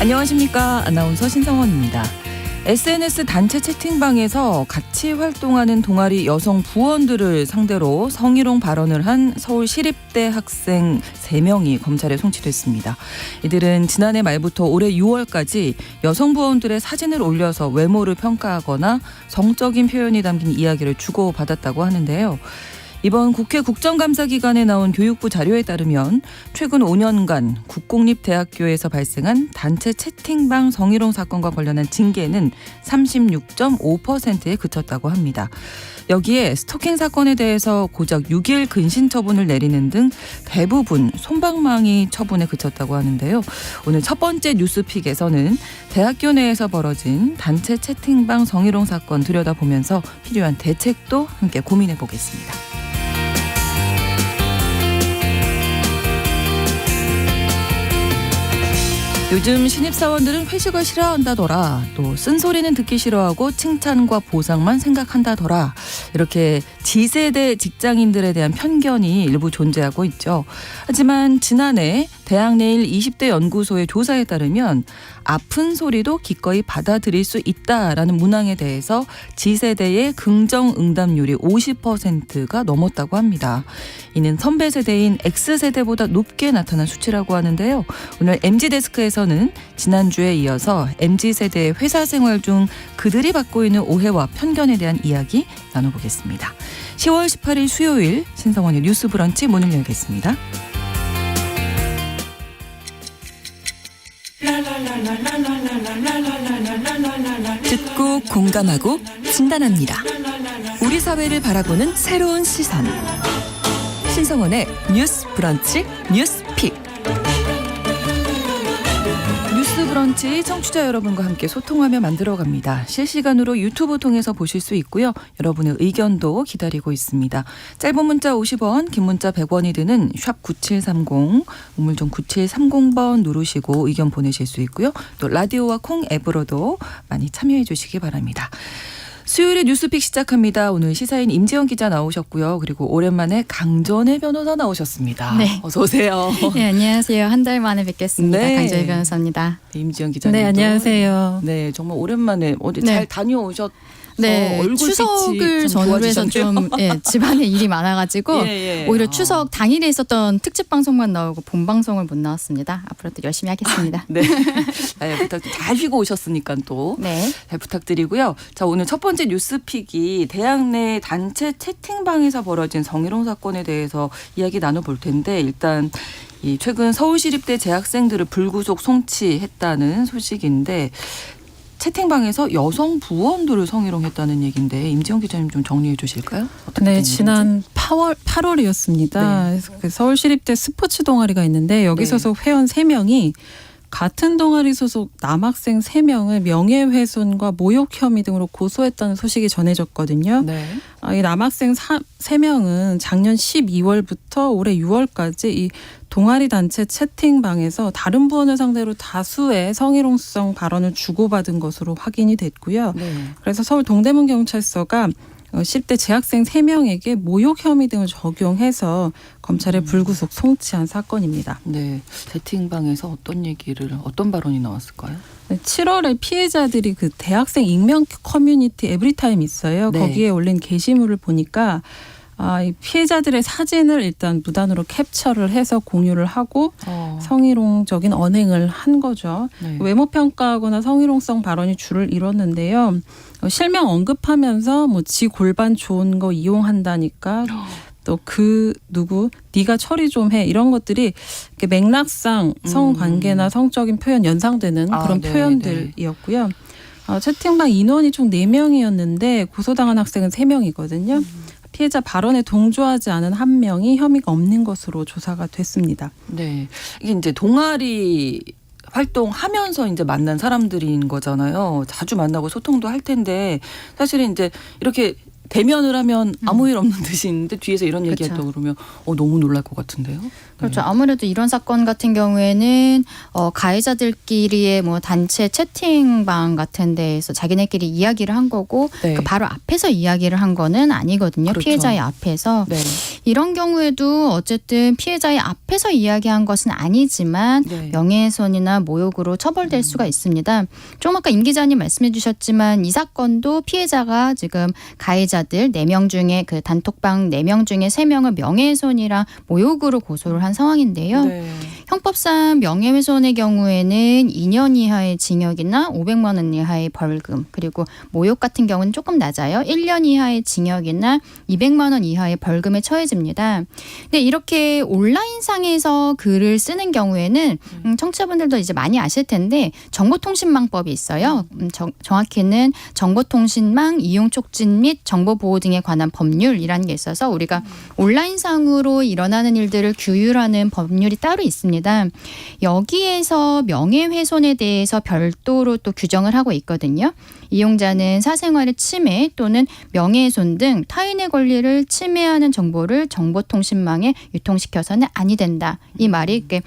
안녕하십니까. 아나운서 신성원입니다. SNS 단체 채팅방에서 같이 활동하는 동아리 여성 부원들을 상대로 성희롱 발언을 한 서울시립대 학생 3명이 검찰에 송치됐습니다. 이들은 지난해 말부터 올해 6월까지 여성 부원들의 사진을 올려서 외모를 평가하거나 성적인 표현이 담긴 이야기를 주고받았다고 하는데요. 이번 국회 국정감사 기간에 나온 교육부 자료에 따르면 최근 5년간 국공립대학교에서 발생한 단체 채팅방 성희롱 사건과 관련한 징계는 36.5%에 그쳤다고 합니다. 여기에 스토킹 사건에 대해서 고작 6일 근신 처분을 내리는 등 대부분 솜방망이 처분에 그쳤다고 하는데요. 오늘 첫 번째 뉴스픽에서는 대학교 내에서 벌어진 단체 채팅방 성희롱 사건 들여다보면서 필요한 대책도 함께 고민해 보겠습니다. 요즘 신입사원들은 회식을 싫어한다더라. 또 쓴소리는 듣기 싫어하고 칭찬과 보상만 생각한다더라. 이렇게 G세대 직장인들에 대한 편견이 일부 존재하고 있죠. 하지만 지난해 대학내일 20대 연구소의 조사에 따르면 아픈 소리도 기꺼이 받아들일 수 있다라는 문항에 대해서 G세대의 긍정 응답률이 50%가 넘었다고 합니다. 이는 선배 세대인 X세대보다 높게 나타난 수치라고 하는데요. 오늘 MZ데스크에서는 지난주에 이어서 MZ세대의 회사 생활 중 그들이 받고 있는 오해와 편견에 대한 이야기 나눠보겠습니다. 10월 18일 수요일 신성원의 뉴스 브런치 문을 열겠습니다. 듣고 공감하고 진단합니다. 우리 사회를 바라보는 새로운 시선. 신성원의 뉴스 브런치 뉴스픽. 뉴스 브런치 청취자 여러분과 함께 소통하며 만들어갑니다. 실시간으로 유튜브 통해서 보실 수 있고요. 여러분의 의견도 기다리고 있습니다. 짧은 문자 50원, 긴 문자 100원이 드는 샵 9730, 우물정 9730번 누르시고 의견 보내실 수 있고요. 또 라디오와 콩 앱으로도 많이 참여해 주시기 바랍니다. 수요일에 뉴스픽 시작합니다. 오늘 시사인 임지영 기자 나오셨고요. 그리고 오랜만에 강전혜 변호사 나오셨습니다. 네. 어서 오세요. 네, 안녕하세요. 한 달 만에 뵙겠습니다. 네. 강전혜 변호사입니다. 임지영 기자님. 네, 안녕하세요. 네, 정말 오랜만에 어디 네. 잘 다녀오셨. 네, 추석을 전후로 해서 좀 집안에 일이 많아가지고 오히려 추석 당일에 있었던 특집 방송만 나오고 본 방송을 못 나왔습니다. 앞으로도 열심히 하겠습니다. 네, 잘 쉬고 오셨으니까 또 잘 부탁드리고요. 자, 오늘 첫 번째 뉴스픽이 대학 내 단체 채팅방에서 벌어진 성희롱 사건에 대해서 이야기 나눠볼 텐데 일단 최근 서울시립대 재학생들을 불구속 송치했다는 소식인데 채팅방에서 여성 부원들을 성희롱했다는 얘기인데 임지영 기자님 좀 정리해 주실까요? 네, 지난 8월이었습니다. 네. 그 서울시립대 스포츠 동아리가 있는데 여기 소속 회원 3명이 같은 동아리 소속 남학생 3명을 명예훼손과 모욕 혐의 등으로 고소했다는 소식이 전해졌거든요. 네. 이 남학생 3명은 작년 12월부터 올해 6월까지 이 동아리 단체 채팅방에서 다른 부원을 상대로 다수의 성희롱성 발언을 주고받은 것으로 확인이 됐고요. 네. 그래서 서울 동대문경찰서가 시립대 재학생 3명에게 모욕 혐의 등을 적용해서 검찰에 불구속 송치한 사건입니다. 네, 채팅방에서 어떤 발언이 나왔을까요? 7월에 피해자들이 그 대학생 익명 커뮤니티 에브리타임 있어요. 네. 거기에 올린 게시물을 보니까 이 피해자들의 사진을 일단 무단으로 캡처를 해서 공유를 하고 성희롱적인 언행을 한 거죠. 네. 외모 평가하거나 성희롱성 발언이 주를 이뤘는데요. 실명 언급하면서 지 골반 좋은 거 이용한다니까 또 네가 처리 좀 해 이런 것들이 이렇게 맥락상 성관계나 성적인 표현 연상되는 그런 표현들이었고요. 채팅방 인원이 총 4명이었는데 고소당한 학생은 3명이거든요. 피해자 발언에 동조하지 않은 1명이 혐의가 없는 것으로 조사가 됐습니다. 네, 이게 이제 동아리 활동하면서 이제 만난 사람들인 거잖아요. 자주 만나고 소통도 할 텐데 사실은 이제 이렇게 대면을 하면 아무 일 없는 듯이 있는데 뒤에서 이런 그렇죠. 얘기했다 그러면 너무 놀랄 것 같은데요. 그렇죠. 아무래도 이런 사건 같은 경우에는 가해자들끼리의 뭐 단체 채팅방 같은 데에서 자기네끼리 이야기를 한 거고 네. 그 바로 앞에서 이야기를 한 거는 아니거든요. 그렇죠. 피해자의 앞에서. 네. 이런 경우에도 어쨌든 피해자의 앞에서 이야기한 것은 아니지만 네. 명예훼손이나 모욕으로 처벌될 수가 있습니다. 좀 아까 임 기자님 말씀해 주셨지만 이 사건도 피해자가 지금 가해자들 4명 중에 그 단톡방 4명 중에 3명을 명예훼손이랑 모욕으로 고소를 한 상황인데요. 네. 형법상 명예훼손의 경우에는 2년 이하의 징역이나 500만 원 이하의 벌금, 그리고 모욕 같은 경우는 조금 낮아요. 1년 이하의 징역이나 200만 원 이하의 벌금에 처해집니다. 근데 이렇게 온라인상에서 글을 쓰는 경우에는 청취자분들도 이제 많이 아실 텐데 정보통신망법이 있어요. 정확히는 정보통신망 이용 촉진 및 정보보호 등에 관한 법률이라는 게 있어서 우리가 온라인상으로 일어나는 일들을 규율하는 법률이 따로 있습니다. 여기에서 명예훼손에 대해서 별도로 또 규정을 하고 있거든요. 이용자는 사생활의 침해 또는 명예훼손 등 타인의 권리를 침해하는 정보를 정보통신망에 유통시켜서는 아니 된다. 이 말이 이렇게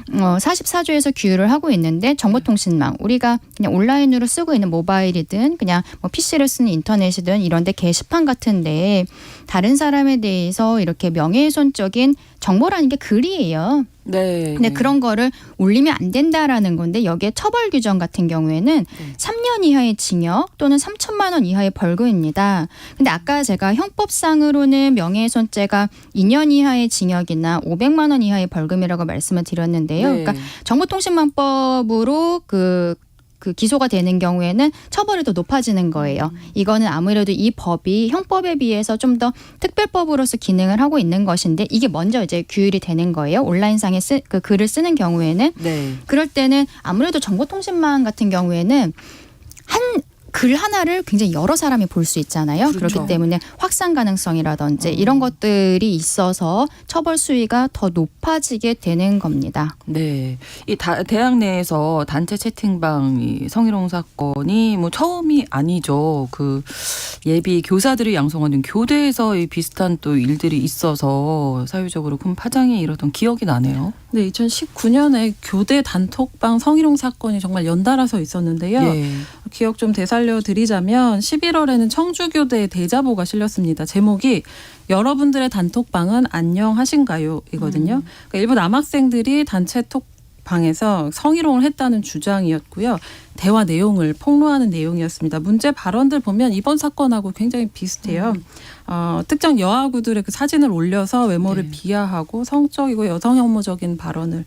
44조에서 규율을 하고 있는데 정보통신망 우리가 그냥 온라인으로 쓰고 있는 모바일이든 그냥 뭐 PC를 쓰는 인터넷이든 이런 데 게시판 같은 데 다른 사람에 대해서 이렇게 명예훼손적인 정보라는 게 글이에요. 네. 근데 그런 거를 올리면 안 된다라는 건데 여기에 처벌 규정 같은 경우에는 3년 이하의 징역 또는 3천만 원 이하의 벌금입니다. 근데 아까 제가 형법상으로는 명예훼손죄가 2년 이하의 징역이나 500만 원 이하의 벌금이라고 말씀을 드렸는데요. 네. 그러니까 정보통신망법으로 그 기소가 되는 경우에는 처벌이 더 높아지는 거예요. 이거는 아무래도 이 법이 형법에 비해서 좀 더 특별법으로서 기능을 하고 있는 것인데 이게 먼저 이제 규율이 되는 거예요. 온라인상에 그 글을 쓰는 경우에는. 네. 그럴 때는 아무래도 정보통신망 같은 경우에는 글 하나를 굉장히 여러 사람이 볼 수 있잖아요. 그렇죠. 그렇기 때문에 확산 가능성이라든지 이런 것들이 있어서 처벌 수위가 더 높아지게 되는 겁니다. 네, 이 대학 내에서 단체 채팅방 이 성희롱 사건이 뭐 처음이 아니죠. 그 예비 교사들을 양성하는 교대에서 이 비슷한 또 일들이 있어서 사회적으로 큰 파장이 일었던 기억이 나네요. 네, 2019년에 교대 단톡방 성희롱 사건이 정말 연달아서 있었는데요. 예. 기억 좀 되살려 드리자면 11월에는 청주교대의 대자보가 실렸습니다. 제목이 여러분들의 단톡방은 안녕하신가요? 이거든요. 그러니까 일부 남학생들이 단체 톡방에서 성희롱을 했다는 주장이었고요. 대화 내용을 폭로하는 내용이었습니다. 문제 발언들 보면 이번 사건하고 굉장히 비슷해요. 특정 여아구들의 그 사진을 올려서 외모를 비하하고 성적이고 여성 혐오적인 발언을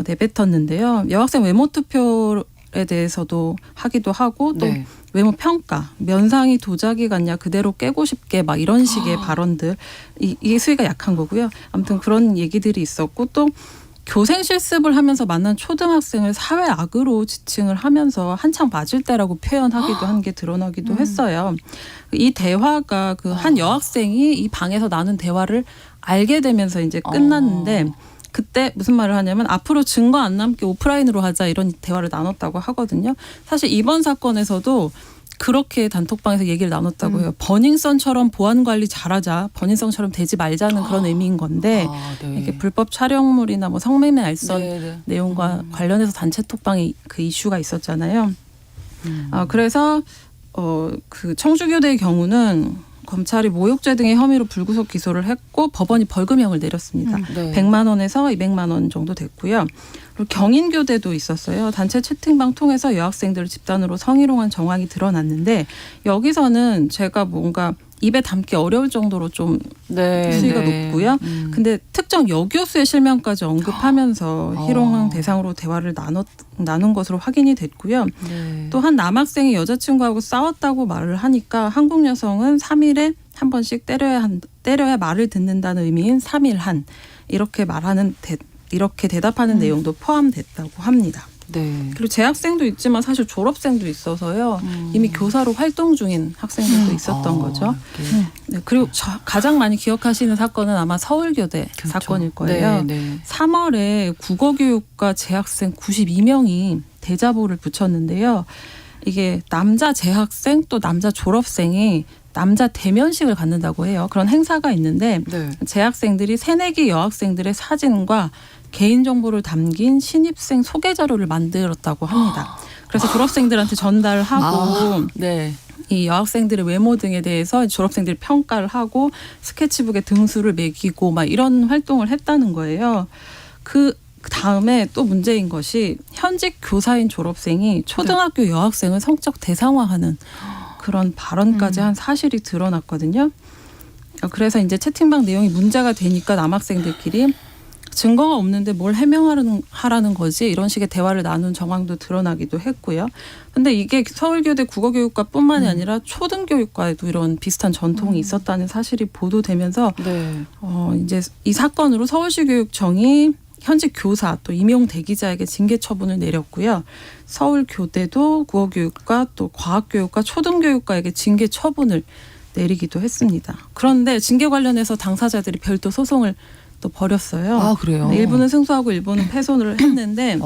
내뱉었는데요. 여학생 외모 투표에 대해서도 하기도 하고 또 네. 외모 평가, 면상이 도자기 같냐 그대로 깨고 싶게 막 이런 식의 발언들 이게 수위가 약한 거고요. 아무튼 그런 얘기들이 있었고 또 교생 실습을 하면서 만난 초등학생을 사회 악으로 지칭을 하면서 한창 맞을 때라고 표현하기도 한 게 드러나기도 했어요. 이 대화가 그 한 여학생이 이 방에서 나눈 대화를 알게 되면서 이제 끝났는데 그때 무슨 말을 하냐면 앞으로 증거 안 남게 오프라인으로 하자 이런 대화를 나눴다고 하거든요. 사실 이번 사건에서도 그렇게 단톡방에서 얘기를 나눴다고 해요. 버닝썬처럼 보안 관리 잘하자. 버닝썬처럼 되지 말자는 그런 의미인 건데 네. 이게 불법 촬영물이나 뭐 성매매 알선 네. 내용과 관련해서 단체 톡방에 그 이슈가 있었잖아요. 그래서 그 청주교대의 경우는 검찰이 모욕죄 등의 혐의로 불구속 기소를 했고 법원이 벌금형을 내렸습니다. 네. 100만 원에서 200만 원 정도 됐고요. 그리고 경인교대도 있었어요. 단체 채팅방 통해서 여학생들을 집단으로 성희롱한 정황이 드러났는데 여기서는 제가 뭔가 입에 담기 어려울 정도로 좀 수위가 높고요. 근데 특정 여교수의 실명까지 언급하면서 희롱 대상으로 대화를 나눈 것으로 확인이 됐고요. 네. 또 한 남학생이 여자친구하고 싸웠다고 말을 하니까 한국 여성은 3일에 한 번씩 때려야 말을 듣는다는 의미인 3일한 이렇게 대답하는 내용도 포함됐다고 합니다. 네. 그리고 재학생도 있지만 사실 졸업생도 있어서요. 이미 교사로 활동 중인 학생들도 있었던 거죠. 네, 그리고 가장 많이 기억하시는 사건은 아마 서울교대 그렇죠. 사건일 거예요. 네. 3월에 국어교육과 재학생 92명이 대자보를 붙였는데요. 이게 남자 재학생 또 남자 졸업생이 남자 대면식을 갖는다고 해요. 그런 행사가 있는데 네. 재학생들이 새내기 여학생들의 사진과 개인정보를 담긴 신입생 소개 자료를 만들었다고 합니다. 그래서 졸업생들한테 전달하고 네. 이 여학생들의 외모 등에 대해서 졸업생들이 평가를 하고 스케치북에 등수를 매기고 막 이런 활동을 했다는 거예요. 그 다음에 또 문제인 것이 현직 교사인 졸업생이 초등학교 여학생을 성적 대상화하는 그런 발언까지 한 사실이 드러났거든요. 그래서 이제 채팅방 내용이 문제가 되니까 남학생들끼리 증거가 없는데 뭘 해명하라는 거지 이런 식의 대화를 나눈 정황도 드러나기도 했고요. 근데 이게 서울교대 국어교육과뿐만이 아니라 초등교육과에도 이런 비슷한 전통이 있었다는 사실이 보도되면서 네. 이제 이 사건으로 서울시 교육청이 현직 교사 또 임용 대기자에게 징계 처분을 내렸고요. 서울교대도 국어교육과 또 과학교육과 초등교육과에게 징계 처분을 내리기도 했습니다. 그런데 징계 관련해서 당사자들이 별도 소송을 또 벌였어요. 아, 그래요? 일부는 승소하고 일부는 패소를 했는데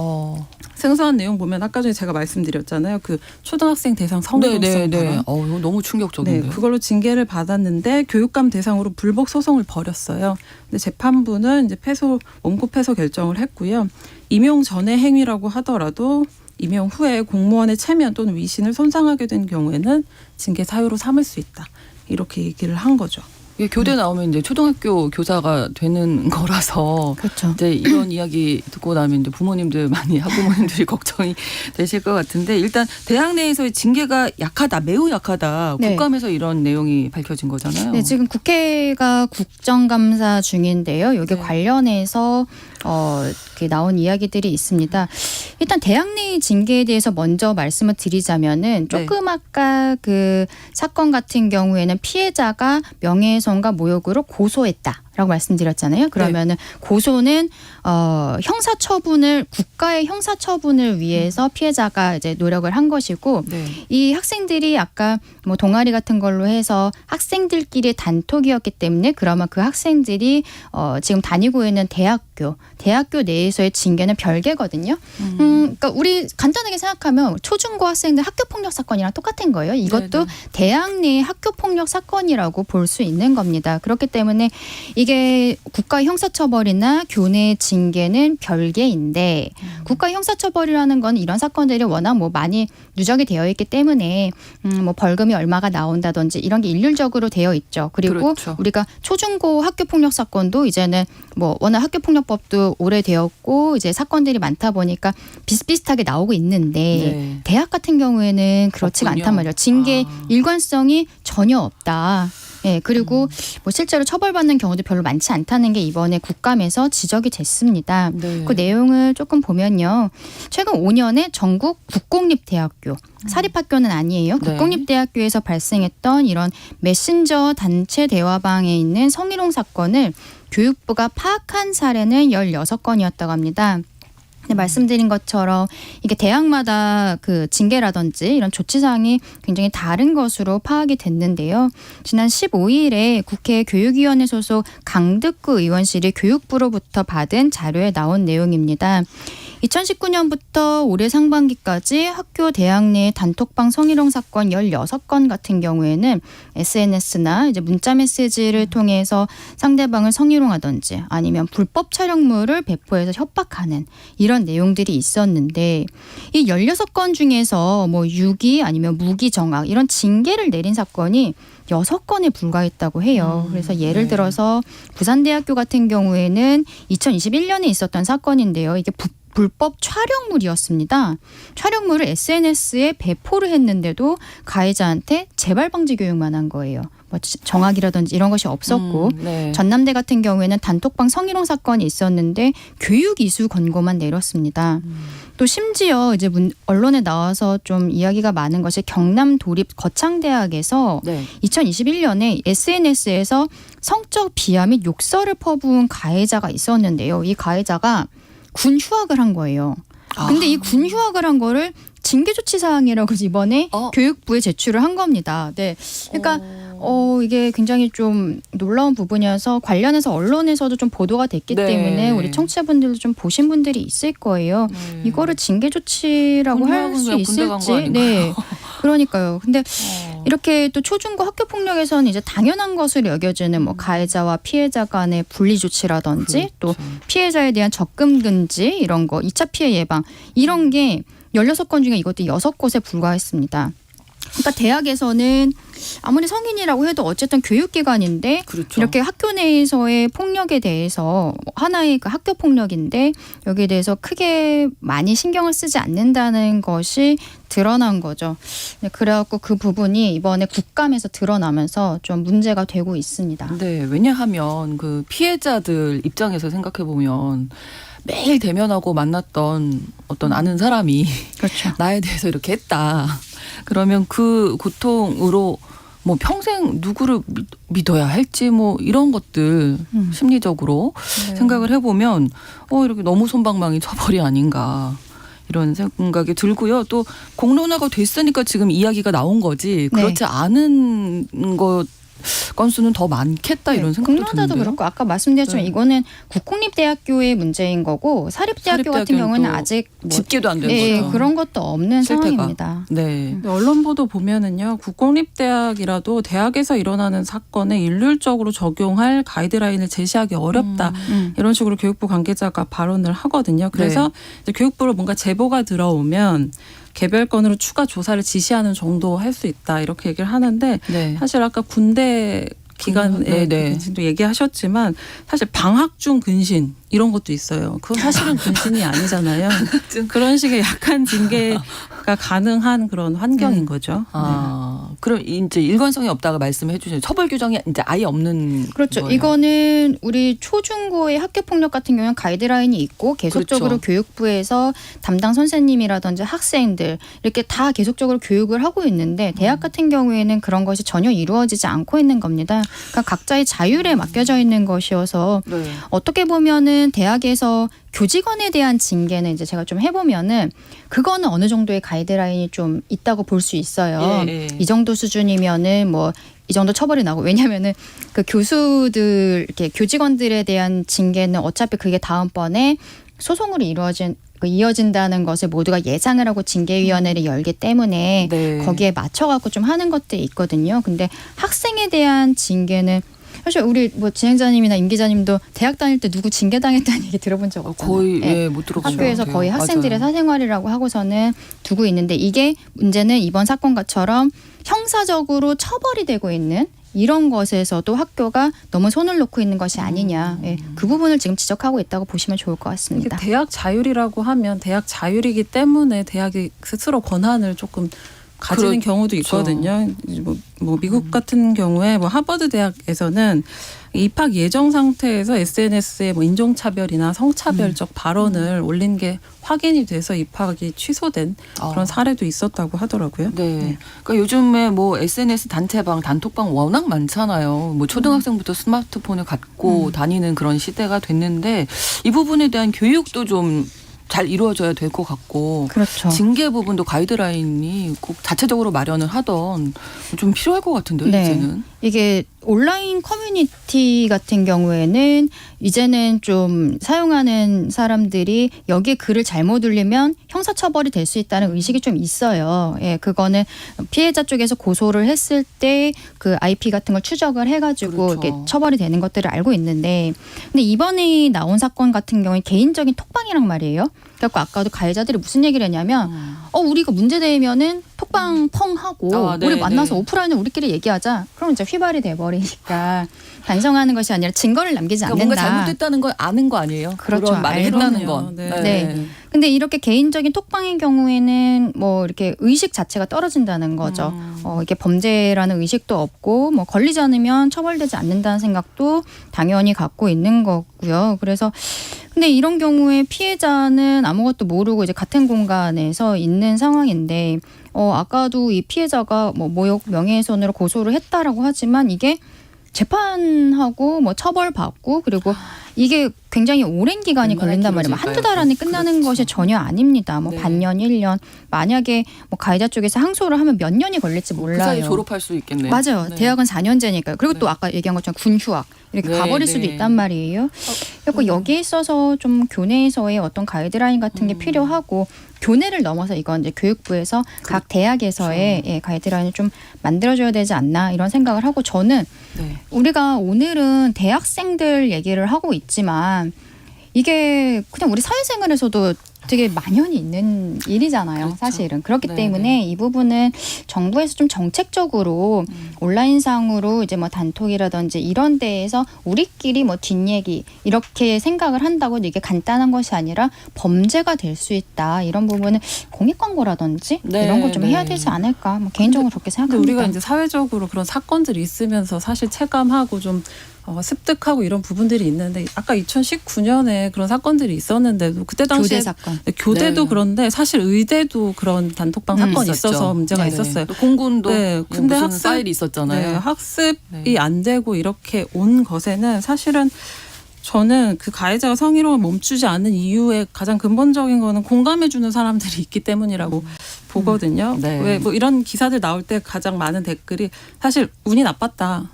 승소한 내용 보면 아까 전에 제가 말씀드렸잖아요. 그 초등학생 대상 성희롱성 발언. 이거 너무 충격적인데요. 네, 그걸로 징계를 받았는데 교육감 대상으로 불복 소송을 벌였어요. 근데 재판부는 이제 원고 패소 결정을 했고요. 임용 전의 행위라고 하더라도 임용 후에 공무원의 체면 또는 위신을 손상하게 된 경우에는 징계 사유로 삼을 수 있다. 이렇게 얘기를 한 거죠. 이게 교대 나오면 이제 초등학교 교사가 되는 거라서 그렇죠. 이제 이런 이야기 듣고 나면 이제 부모님들 많이 학부모님들이 걱정이 되실 것 같은데 일단 대학 내에서의 징계가 약하다, 매우 약하다. 네. 국감에서 이런 내용이 밝혀진 거잖아요. 네, 지금 국회가 국정감사 중인데요. 여기 네. 관련해서 이렇게 나온 이야기들이 있습니다. 일단 대학 내 징계에 대해서 먼저 말씀을 드리자면은 조금 아까 그 사건 같은 경우에는 피해자가 명예훼손과 모욕으로 고소했다라고 말씀드렸잖아요. 그러면은 고소는 형사처분을 국가의 형사처분을 위해서 피해자가 이제 노력을 한 것이고 네. 이 학생들이 아까 뭐 동아리 같은 걸로 해서 학생들끼리 단톡이었기 때문에 그러면 그 학생들이 지금 다니고 있는 대학교 내에서의 징계는 별개거든요. 그러니까 우리 간단하게 생각하면 초중고 학생들 학교폭력 사건이랑 똑같은 거예요. 이것도 네네. 대학 내의 학교폭력 사건이라고 볼 수 있는 겁니다. 그렇기 때문에 이게 국가 형사처벌이나 교내 징계는 별개인데 국가 형사처벌이라는 건 이런 사건들이 워낙 뭐 많이 누적이 되어 있기 때문에 뭐 벌금이 얼마가 나온다든지 이런 게 일률적으로 되어 있죠. 그리고 그렇죠. 우리가 초중고 학교폭력 사건도 이제는 뭐 워낙 학교폭력법도 오래되었고 이제 사건들이 많다 보니까 비슷비슷하게 나오고 있는데 네. 대학 같은 경우에는 그렇지가 없군요. 않단 말이에요. 징계 일관성이 전혀 없다. 예, 그리고 뭐 실제로 처벌받는 경우도 별로 많지 않다는 게 이번에 국감에서 지적이 됐습니다. 네. 그 내용을 조금 보면요. 최근 5년에 전국 국공립대학교, 사립학교는 아니에요. 네. 국공립대학교에서 발생했던 이런 메신저 단체 대화방에 있는 성희롱 사건을 교육부가 파악한 사례는 16건이었다고 합니다. 네, 말씀드린 것처럼 이게 대학마다 그 징계라든지 이런 조치사항이 굉장히 다른 것으로 파악이 됐는데요. 지난 15일에 국회 교육위원회 소속 강득구 의원실이 교육부로부터 받은 자료에 나온 내용입니다. 2019년부터 올해 상반기까지 학교 대학 내 단톡방 성희롱 사건 16건 같은 경우에는 SNS나 이제 문자 메시지를 통해서 상대방을 성희롱하든지 아니면 불법 촬영물을 배포해서 협박하는 이런 내용들이 있었는데 이 16건 중에서 뭐 유기 아니면 무기 정학 이런 징계를 내린 사건이 6건에 불과했다고 해요. 그래서 예를 들어서 부산대학교 같은 경우에는 2021년에 있었던 사건인데요. 이게 불법 촬영물이었습니다. 촬영물을 SNS에 배포를 했는데도 가해자한테 재발 방지 교육만 한 거예요. 뭐 정학이라든지 이런 것이 없었고 네. 전남대 같은 경우에는 단톡방 성희롱 사건이 있었는데 교육 이수 권고만 내렸습니다. 또 심지어 이제 언론에 나와서 좀 이야기가 많은 것이 경남 도립 거창대학에서 네. 2021년에 SNS에서 성적 비하 및 욕설을 퍼부은 가해자가 있었는데요. 이 가해자가 군 휴학을 한 거예요. 근데 이 군 휴학을 한 거를 징계 조치 사항이라고 이번에 교육부에 제출을 한 겁니다. 네. 그러니까 이게 굉장히 좀 놀라운 부분이어서 관련해서 언론에서도 좀 보도가 됐기 네. 때문에 우리 청취자분들도 좀 보신 분들이 있을 거예요. 이거를 징계 조치라고 할 수 있을지. 네. 그러니까요. 근데 이렇게 또 초중고 학교 폭력에서는 이제 당연한 것으로 여겨지는 뭐 가해자와 피해자 간의 분리 조치라든지 또 피해자에 대한 접근 금지 이런 거, 2차 피해 예방 이런 게 16건 중에 이것도 6곳에 불과했습니다. 그러니까 대학에서는 아무리 성인이라고 해도 어쨌든 교육기관인데 그렇죠. 이렇게 학교 내에서의 폭력에 대해서 하나의 그 학교 폭력인데 여기에 대해서 크게 많이 신경을 쓰지 않는다는 것이 드러난 거죠. 그래갖고 그 부분이 이번에 국감에서 드러나면서 좀 문제가 되고 있습니다. 네, 왜냐하면 그 피해자들 입장에서 생각해 보면 매일 대면하고 만났던 어떤 아는 사람이 그렇죠. 나에 대해서 이렇게 했다. 그러면 그 고통으로 뭐 평생 누구를 믿어야 할지 뭐 이런 것들 심리적으로 네. 생각을 해보면 이렇게 너무 솜방망이 처벌이 아닌가 이런 생각이 들고요. 또 공론화가 됐으니까 지금 이야기가 나온 거지 그렇지 않은 것 건수는 더 많겠다 이런 생각도 공론화도 드는데요. 그렇고 아까 말씀드렸지만 네. 이거는 국공립대학교의 문제인 거고 사립대학교 같은 경우는 아직 뭐 집계도 안 되는 예, 거죠. 그런 것도 없는 실태가. 상황입니다. 네. 언론 보도 보면은요, 국공립대학이라도 대학에서 일어나는 사건에 일률적으로 적용할 가이드라인을 제시하기 어렵다. 이런 식으로 교육부 관계자가 발언을 하거든요. 그래서 이제 교육부로 뭔가 제보가 들어오면 개별 건으로 추가 조사를 지시하는 정도 할 수 있다 이렇게 얘기를 하는데 네. 사실 아까 군대 기간에 근신도 얘기하셨지만 사실 방학 중 근신 이런 것도 있어요. 그건 사실은 근신이 아니잖아요. 그런 식의 약한 징계가 가능한 그런 환경인 거죠. 그럼 이제 일관성이 없다가 말씀해 주신 처벌 규정이 이제 아예 없는 그렇죠. 거예요. 이거는 우리 초중고의 학교 폭력 같은 경우는 가이드라인이 있고 계속적으로 그렇죠. 교육부에서 담당 선생님이라든지 학생들 이렇게 다 계속적으로 교육을 하고 있는데 대학 같은 경우에는 그런 것이 전혀 이루어지지 않고 있는 겁니다. 그러니까 각자의 자율에 맡겨져 있는 것이어서 네. 어떻게 보면은 대학에서 교직원에 대한 징계는 이제 제가 좀 해보면은 그거는 어느 정도의 가이드라인이 좀 있다고 볼 수 있어요. 예. 이 정도 수준이면은 뭐 이 정도 처벌이 나고 왜냐면은 그 교수들 이렇게 교직원들에 대한 징계는 어차피 그게 다음번에 소송으로 이어진다는 것을 모두가 예상을 하고 징계위원회를 열기 때문에 네. 거기에 맞춰갖고 좀 하는 것들이 있거든요. 근데 학생에 대한 징계는 사실 우리 뭐 진행자님이나 임 기자님도 대학 다닐 때 누구 징계당했다는 얘기 들어본 적 없잖아요. 거의 예. 못 들어본 것 학교에서 같아요. 거의 학생들의 맞아요. 사생활이라고 하고서는 두고 있는데 이게 문제는 이번 사건과처럼 형사적으로 처벌이 되고 있는 이런 것에서도 학교가 너무 손을 놓고 있는 것이 아니냐. 예. 그 부분을 지금 지적하고 있다고 보시면 좋을 것 이게 같습니다. 대학 자율이라고 하면 대학 자율이기 때문에 대학이 스스로 권한을 조금 가지는 그렇죠. 경우도 있거든요. 뭐 미국 같은 경우에 뭐 하버드 대학에서는 입학 예정 상태에서 SNS에 뭐 인종차별이나 성차별적 발언을 올린 게 확인이 돼서 입학이 취소된 그런 사례도 있었다고 하더라고요. 네. 그러니까 요즘에 뭐 SNS 단체방, 단톡방 워낙 많잖아요. 뭐 초등학생부터 스마트폰을 갖고 다니는 그런 시대가 됐는데 이 부분에 대한 교육도 좀 잘 이루어져야 될 것 같고 그렇죠. 징계 부분도 가이드라인이 꼭 자체적으로 마련을 하던 좀 필요할 것 같은데요. 네. 이제는. 이게 온라인 커뮤니티 같은 경우에는 이제는 좀 사용하는 사람들이 여기에 글을 잘못 올리면 형사처벌이 될 수 있다는 의식이 좀 있어요. 예, 그거는 피해자 쪽에서 고소를 했을 때 그 IP 같은 걸 추적을 해가지고 그렇죠. 이렇게 처벌이 되는 것들을 알고 있는데 근데 이번에 나온 사건 같은 경우에 개인적인 톡방이란 말이에요. 그래서 아까도 가해자들이 무슨 얘기를 했냐면 우리가 문제되면은 톡방 펑 하고 네, 우리 만나서 네. 오프라인으로 우리끼리 얘기하자. 그럼 이제 휘발이 돼버리니까 반성하는 것이 아니라 증거를 남기지 그러니까 않는다. 뭔가 잘못됐다는 걸 아는 거 아니에요? 그렇죠. 그런 말을 했다는 알거든요. 건. 네. 네. 근데 이렇게 개인적인 톡방의 경우에는 뭐 이렇게 의식 자체가 떨어진다는 거죠. 이게 범죄라는 의식도 없고 뭐 걸리지 않으면 처벌되지 않는다는 생각도 당연히 갖고 있는 거고요. 그래서 근데 이런 경우에 피해자는 아무것도 모르고 이제 같은 공간에서 있는 상황인데 아까도 이 피해자가 뭐 모욕 명예훼손으로 고소를 했다라고 하지만 이게 재판하고 뭐 처벌받고 그리고 이게 굉장히 오랜 기간이 얼마나 걸린단 말이에요. 길어질까요? 한두 달 안에 끝나는 그렇죠. 것이 전혀 아닙니다. 뭐 네. 반년, 1년. 만약에 뭐 가해자 쪽에서 항소를 하면 몇 년이 걸릴지 몰라요. 그 사이에 졸업할 수 있겠네요. 맞아요. 네. 대학은 4년제니까요. 그리고 또 네. 아까 얘기한 것처럼 군휴학 이렇게 네, 가버릴 네. 수도 있단 말이에요. 그리고 여기에 있어서 좀 교내에서의 어떤 가이드라인 같은 게 필요하고 교내를 넘어서 이건 이제 교육부에서 각 대학에서의 예, 가이드라인을 좀 만들어줘야 되지 않나 이런 생각을 하고 저는 네. 우리가 오늘은 대학생들 얘기를 하고 있지만 이게 그냥 우리 사회생활에서도 되게 만연히 있는 일이잖아요. 그렇죠. 사실은. 그렇기 네, 때문에 네. 이 부분은 정부에서 좀 정책적으로 온라인상으로 이제 뭐 단톡이라든지 이런 데에서 우리끼리 뭐 뒷얘기 이렇게 생각을 한다고 이게 간단한 것이 아니라 범죄가 될 수 있다. 이런 부분은 공익광고라든지 네, 이런 걸 좀 네. 해야 되지 않을까. 뭐 개인적으로 그렇게 근데 생각합니다. 우리가 이제 사회적으로 그런 사건들이 있으면서 사실 체감하고 좀 습득하고 이런 부분들이 있는데 아까 2019년에 그런 사건들이 있었는데도 그때 당시에 교대 사건. 네, 교대도 네. 그런데 사실 의대도 그런 단톡방 사건이 있었죠. 있어서 문제가 네. 있었어요. 또 공군도 네, 근데 근데 무슨 파일이 있었잖아요. 네, 학습이 네. 안 되고 이렇게 온 것에는 사실은 저는 그 가해자가 성희롱을 멈추지 않는 이유의 가장 근본적인 거는 공감해주는 사람들이 있기 때문이라고 보거든요. 네. 왜 뭐 이런 기사들 나올 때 가장 많은 댓글이 사실 운이 나빴다.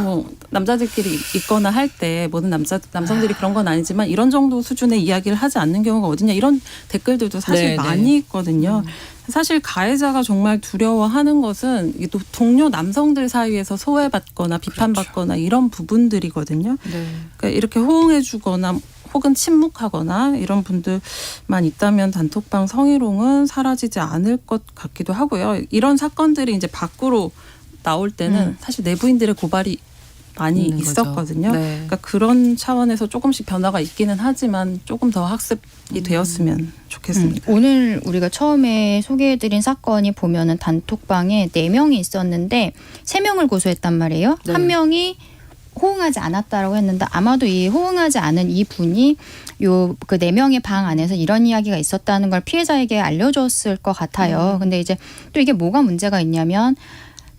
뭐 남자들끼리 있거나 할 때 모든 남성들이 그런 건 아니지만 이런 정도 수준의 이야기를 하지 않는 경우가 어딨냐 이런 댓글들도 사실 네, 많이 네. 있거든요. 사실 가해자가 정말 두려워하는 것은 이게 또 동료 남성들 사이에서 소외받거나 비판받거나 이런 부분들이거든요. 네. 그러니까 이렇게 호응해주거나 혹은 침묵하거나 이런 분들만 있다면 단톡방 성희롱은 사라지지 않을 것 같기도 하고요. 이런 사건들이 이제 밖으로 나올 때는 사실 내부인들의 고발이 많이 있는 거죠. 있었거든요. 네. 그러니까 그런 차원에서 조금씩 변화가 있기는 하지만 조금 더 학습이 되었으면 좋겠습니다. 오늘 우리가 처음에 소개해드린 사건이 보면은 단톡방에 4명이 있었는데 3명을 고소했단 말이에요. 네. 1명이 호응하지 않았다라고 했는데 아마도 이 호응하지 않은 이 분이 요 그 4명의 방 안에서 이런 이야기가 있었다는 걸 피해자에게 알려줬을 것 같아요. 근데 이제 또 이게 뭐가 문제가 있냐면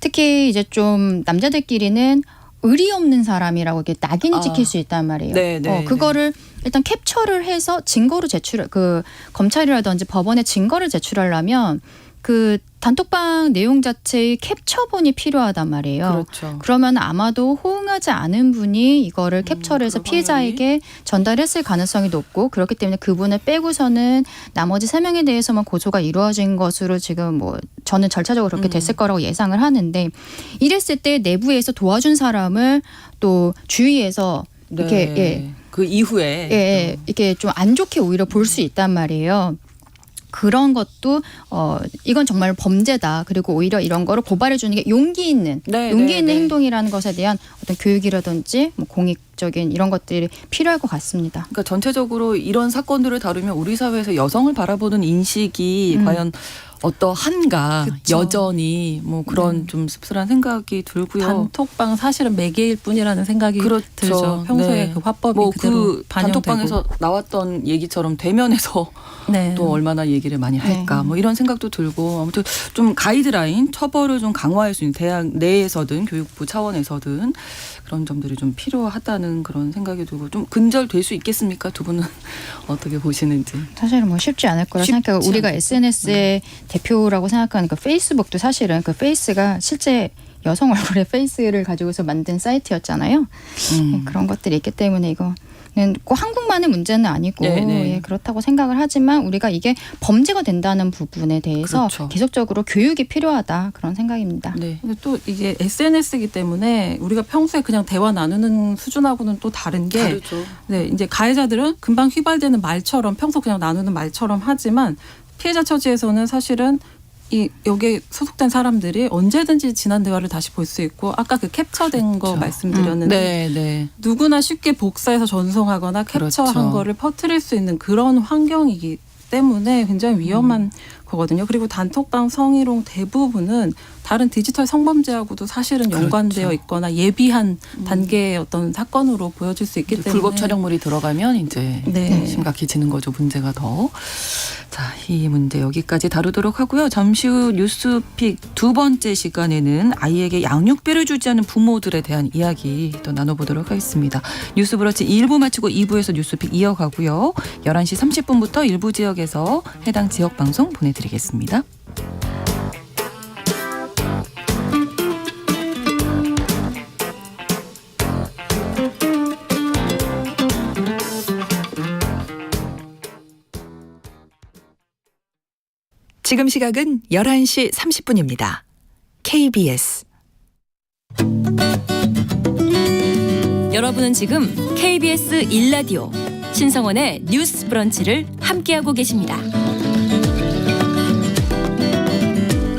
특히 이제 좀 남자들끼리는 의리 없는 사람이라고 이렇게 낙인이 찍힐 수 있단 말이에요. 네, 네, 그거를 일단 캡처를 해서 증거로 그 검찰이라든지 법원에 증거를 제출하려면 그 단톡방 내용 자체의 캡처본이 필요하단 말이에요. 그렇죠. 그러면 아마도 호응하지 않은 분이 이거를 캡처를 해서 그럴 피해자에게 전달했을 가능성이 높고 그렇기 때문에 그분을 빼고서는 나머지 3명에 대해서만 고소가 이루어진 것으로 지금 뭐 저는 절차적으로 그렇게 됐을 거라고 예상을 하는데 이랬을 때 내부에서 도와준 사람을 또 주위에서 이렇게 네. 예, 그 이후에 예, 이렇게 좀 안 좋게 오히려 볼 수 있단 말이에요. 그런 것도 이건 정말 범죄다. 그리고 오히려 이런 거를 고발해 주는 게 용기 있는 네, 용기 네, 있는 네. 행동이라는 것에 대한 어떤 교육이라든지 뭐 공익적인 이런 것들이 필요할 것 같습니다. 그러니까 전체적으로 이런 사건들을 다루면 우리 사회에서 여성을 바라보는 인식이 과연 어떠한가 그쵸. 여전히 뭐 그런 좀 씁쓸한 생각이 들고요. 단톡방 사실은 매개일 뿐이라는 생각이 그렇죠. 들죠. 평소에 네. 그 화법이 뭐 그대로 그 반영되고. 단톡방에서 나왔던 얘기처럼 대면에서 네. 또 얼마나 얘기를 많이 할까 뭐 이런 생각도 들고 아무튼 좀 가이드라인 처벌을 좀 강화할 수 있는 대학 내에서든 교육부 차원에서든 그런 점들이 좀 필요하다는 그런 생각이 들고 좀 근절될 수 있겠습니까? 두 분은 어떻게 보시는지. 사실은 뭐 쉽지 않을 거라 쉽지 생각하고 우리가 않죠. SNS의 대표라고 생각하는 그 페이스북도 사실은 그 페이스가 실제 여성 얼굴의 페이스를 가지고서 만든 사이트였잖아요. 네, 그런 것들이 있기 때문에 이거는 꼭 한국만의 문제는 아니고 네, 네. 예, 그렇다고 생각을 하지만 우리가 이게 범죄가 된다는 부분에 대해서 그렇죠. 계속적으로 교육이 필요하다 그런 생각입니다. 네. 근데 또 이게 SNS이기 때문에 우리가 평소에 그냥 대화 나누는 수준하고는 또 다른 게 다르죠. 네, 이제 가해자들은 금방 휘발되는 말처럼 평소 그냥 나누는 말처럼 하지만 피해자 처지에서는 사실은 이 여기에 소속된 사람들이 언제든지 지난 대화를 다시 볼 수 있고 아까 그 캡처된 거 그렇죠. 말씀드렸는데 네, 네. 누구나 쉽게 복사해서 전송하거나 캡처한 그렇죠. 거를 퍼뜨릴 수 있는 그런 환경이기 때문에 굉장히 위험한 거거든요. 그리고 단톡방 성희롱 대부분은 다른 디지털 성범죄하고도 사실은 연관되어 그렇죠. 있거나 예비한 단계의 어떤 사건으로 보여질 수 있기 때문에 불법 촬영물이 들어가면 이제 네. 심각해지는 거죠. 문제가 더. 자, 이 문제 여기까지 다루도록 하고요. 잠시 후 뉴스픽 두 번째 시간에는 아이에게 양육비를 주지 않는 부모들에 대한 이야기 또 나눠보도록 하겠습니다. 뉴스 브런치 1부 마치고 2부에서 뉴스픽 이어가고요. 11시 30분부터 일부 지역에서 해당 지역 방송 보내드리겠습니다. 지금 시각은 11시 30분입니다. KBS. 여러분은 지금 KBS 1라디오 신성원의 뉴스 브런치를 함께하고 계십니다.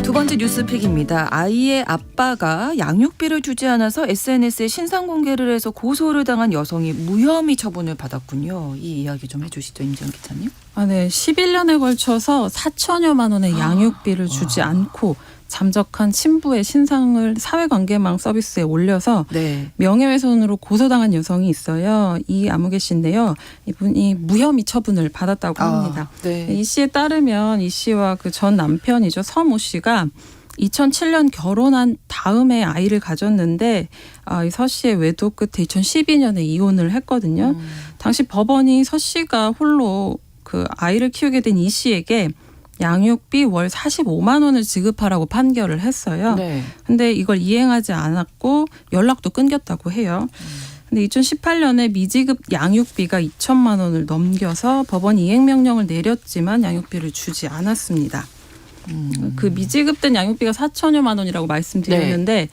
두 번째 뉴스픽입니다. 아이의 아빠가 양육비를 주지 않아서 SNS에 신상 공개를 해서 고소를 당한 여성이 무혐의 처분을 받았군요. 이 이야기 좀 해주시죠, 임지영 기자님. 네. 11년에 걸쳐서 4천여만 원의 양육비를 주지 않고 잠적한 친부의 신상을 사회관계망 서비스에 올려서 네. 명예훼손으로 고소당한 여성이 있어요. 이아무개 씨인데요. 이분이 무혐의 처분을 받았다고 합니다. 네. 이 씨에 따르면 이 씨와 그 전 남편이죠. 서모 씨가 2007년 결혼한 다음에 아이를 가졌는데 이 서 씨의 외도 끝에 2012년에 이혼을 했거든요. 당시 법원이 서 씨가 홀로 그 아이를 키우게 된 이 씨에게 양육비 월 45만 원을 지급하라고 판결을 했어요. 네. 근데 이걸 이행하지 않았고 연락도 끊겼다고 해요. 근데 2018년에 미지급 양육비가 2천만 원을 넘겨서 법원이 이행명령을 내렸지만 양육비를 주지 않았습니다. 그 미지급된 양육비가 4천여만 원이라고 말씀드렸는데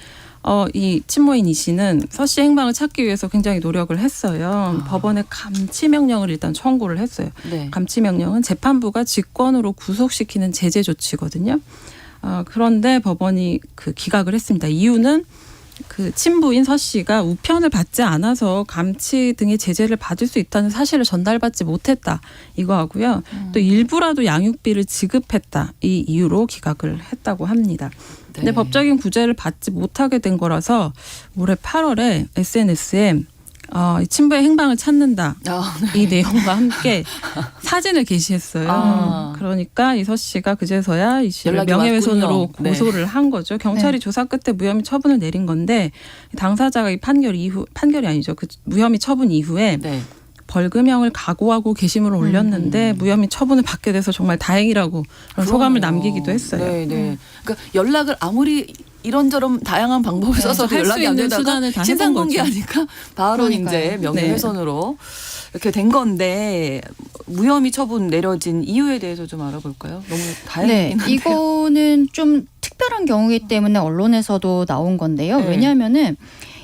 이 친모인 이 씨는 서 씨 행방을 찾기 위해서 굉장히 노력을 했어요. 법원에 감치명령을 일단 청구를 했어요. 네. 감치명령은 재판부가 직권으로 구속시키는 제재 조치거든요. 그런데 법원이 그 기각을 했습니다. 이유는 그 친부인 서 씨가 우편을 받지 않아서 감치 등의 제재를 받을 수 있다는 사실을 전달받지 못했다 이거 하고요. 또 일부라도 양육비를 지급했다 이 이유로 기각을 했다고 합니다. 근데 법적인 구제를 받지 못하게 된 거라서 올해 8월에 SNS에 이 친부의 행방을 찾는다 이 내용과 함께 사진을 게시했어요. 그러니까 이 서 씨가 그제서야 이 씨를 명예훼손으로 왔군요. 고소를 한 거죠. 경찰이 조사 끝에 무혐의 처분을 내린 건데 당사자가 이 판결이 아니죠. 그 무혐의 처분 이후에 벌금형을 각오하고 게시물을 올렸는데 무혐의 처분을 받게 돼서 정말 다행이라고 그런 소감을 남기기도 했어요. 네. 그러니까 연락을 아무리 이런저런 다양한 방법을 써서 할 수 연락이 안 있는 되다가 수단을 다 신상 해본 거죠. 공개하니까 바로 그러니까요. 이제 명예훼손으로 이렇게 된 건데 무혐의 처분 내려진 이유에 대해서 좀 알아볼까요? 너무 다행이긴 한데요. 이거는 좀 특별한 경우이기 때문에 언론에서도 나온 건데요. 네. 왜냐하면은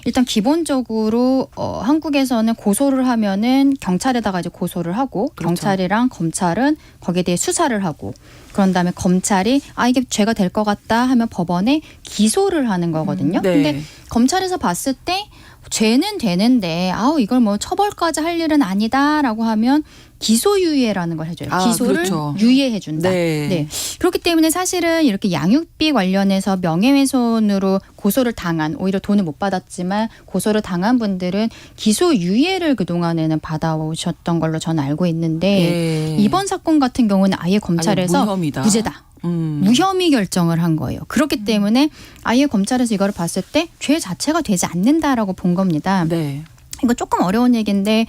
일단 기본적으로 한국에서는 고소를 하면은 경찰에다가 이제 고소를 하고 그렇죠. 경찰이랑 검찰은 거기에 대해 수사를 하고 그런 다음에 검찰이 이게 죄가 될 것 같다 하면 법원에 기소를 하는 거거든요. 네. 근데 검찰에서 봤을 때 죄는 되는데 이걸 뭐 처벌까지 할 일은 아니다라고 하면 기소유예라는 걸 해줘요. 기소를 그렇죠. 유예해준다. 네. 그렇기 때문에 사실은 이렇게 양육비 관련해서 명예훼손으로 고소를 당한 오히려 돈을 못 받았지만 고소를 당한 분들은 기소유예를 그동안에는 받아오셨던 걸로 저는 알고 있는데 이번 사건 같은 경우는 아예 검찰에서 무죄다. 무혐의 결정을 한 거예요. 그렇기 때문에 아예 검찰에서 이거를 봤을 때 죄 자체가 되지 않는다라고 본 겁니다. 네. 이거 조금 어려운 얘기인데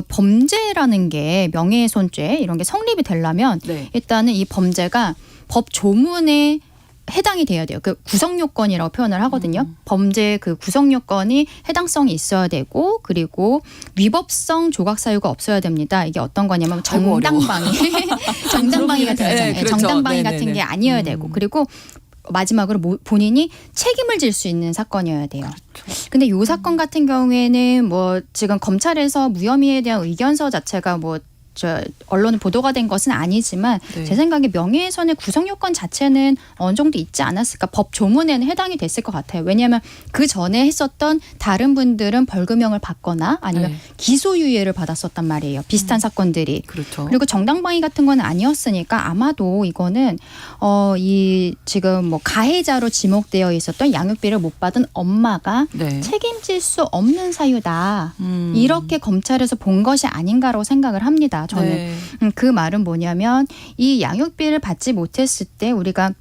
범죄라는 게 명예훼손죄 이런 게 성립이 되려면 일단은 이 범죄가 법 조문에 해당이 돼야 돼요. 그 구성 요건이라고 표현을 하거든요. 범죄 그 구성 요건이 해당성이 있어야 되고 그리고 위법성 조각 사유가 없어야 됩니다. 이게 어떤 거냐면 정당방위 같은 거죠. 정당방위 같은 게 아니어야 되고 그리고 마지막으로 본인이 책임을 질 수 있는 사건이어야 돼요. 근데 이 사건 같은 경우에는 뭐 지금 검찰에서 무혐의에 대한 의견서 자체가 뭐 언론에 보도가 된 것은 아니지만 제 생각에 명예훼손의 구성 요건 자체는 어느 정도 있지 않았을까. 법 조문에는 해당이 됐을 것 같아요. 왜냐하면 그 전에 했었던 다른 분들은 벌금형을 받거나 아니면 기소유예를 받았었단 말이에요. 비슷한 사건들이. 그렇죠. 그리고 정당방위 같은 건 아니었으니까 아마도 이거는 이 지금 뭐 가해자로 지목되어 있었던 양육비를 못 받은 엄마가 책임질 수 없는 사유다. 이렇게 검찰에서 본 것이 아닌가라고 생각을 합니다. 저는. 네. 그 말은 뭐냐면 이 양육비를 받지 못했을 때 우리가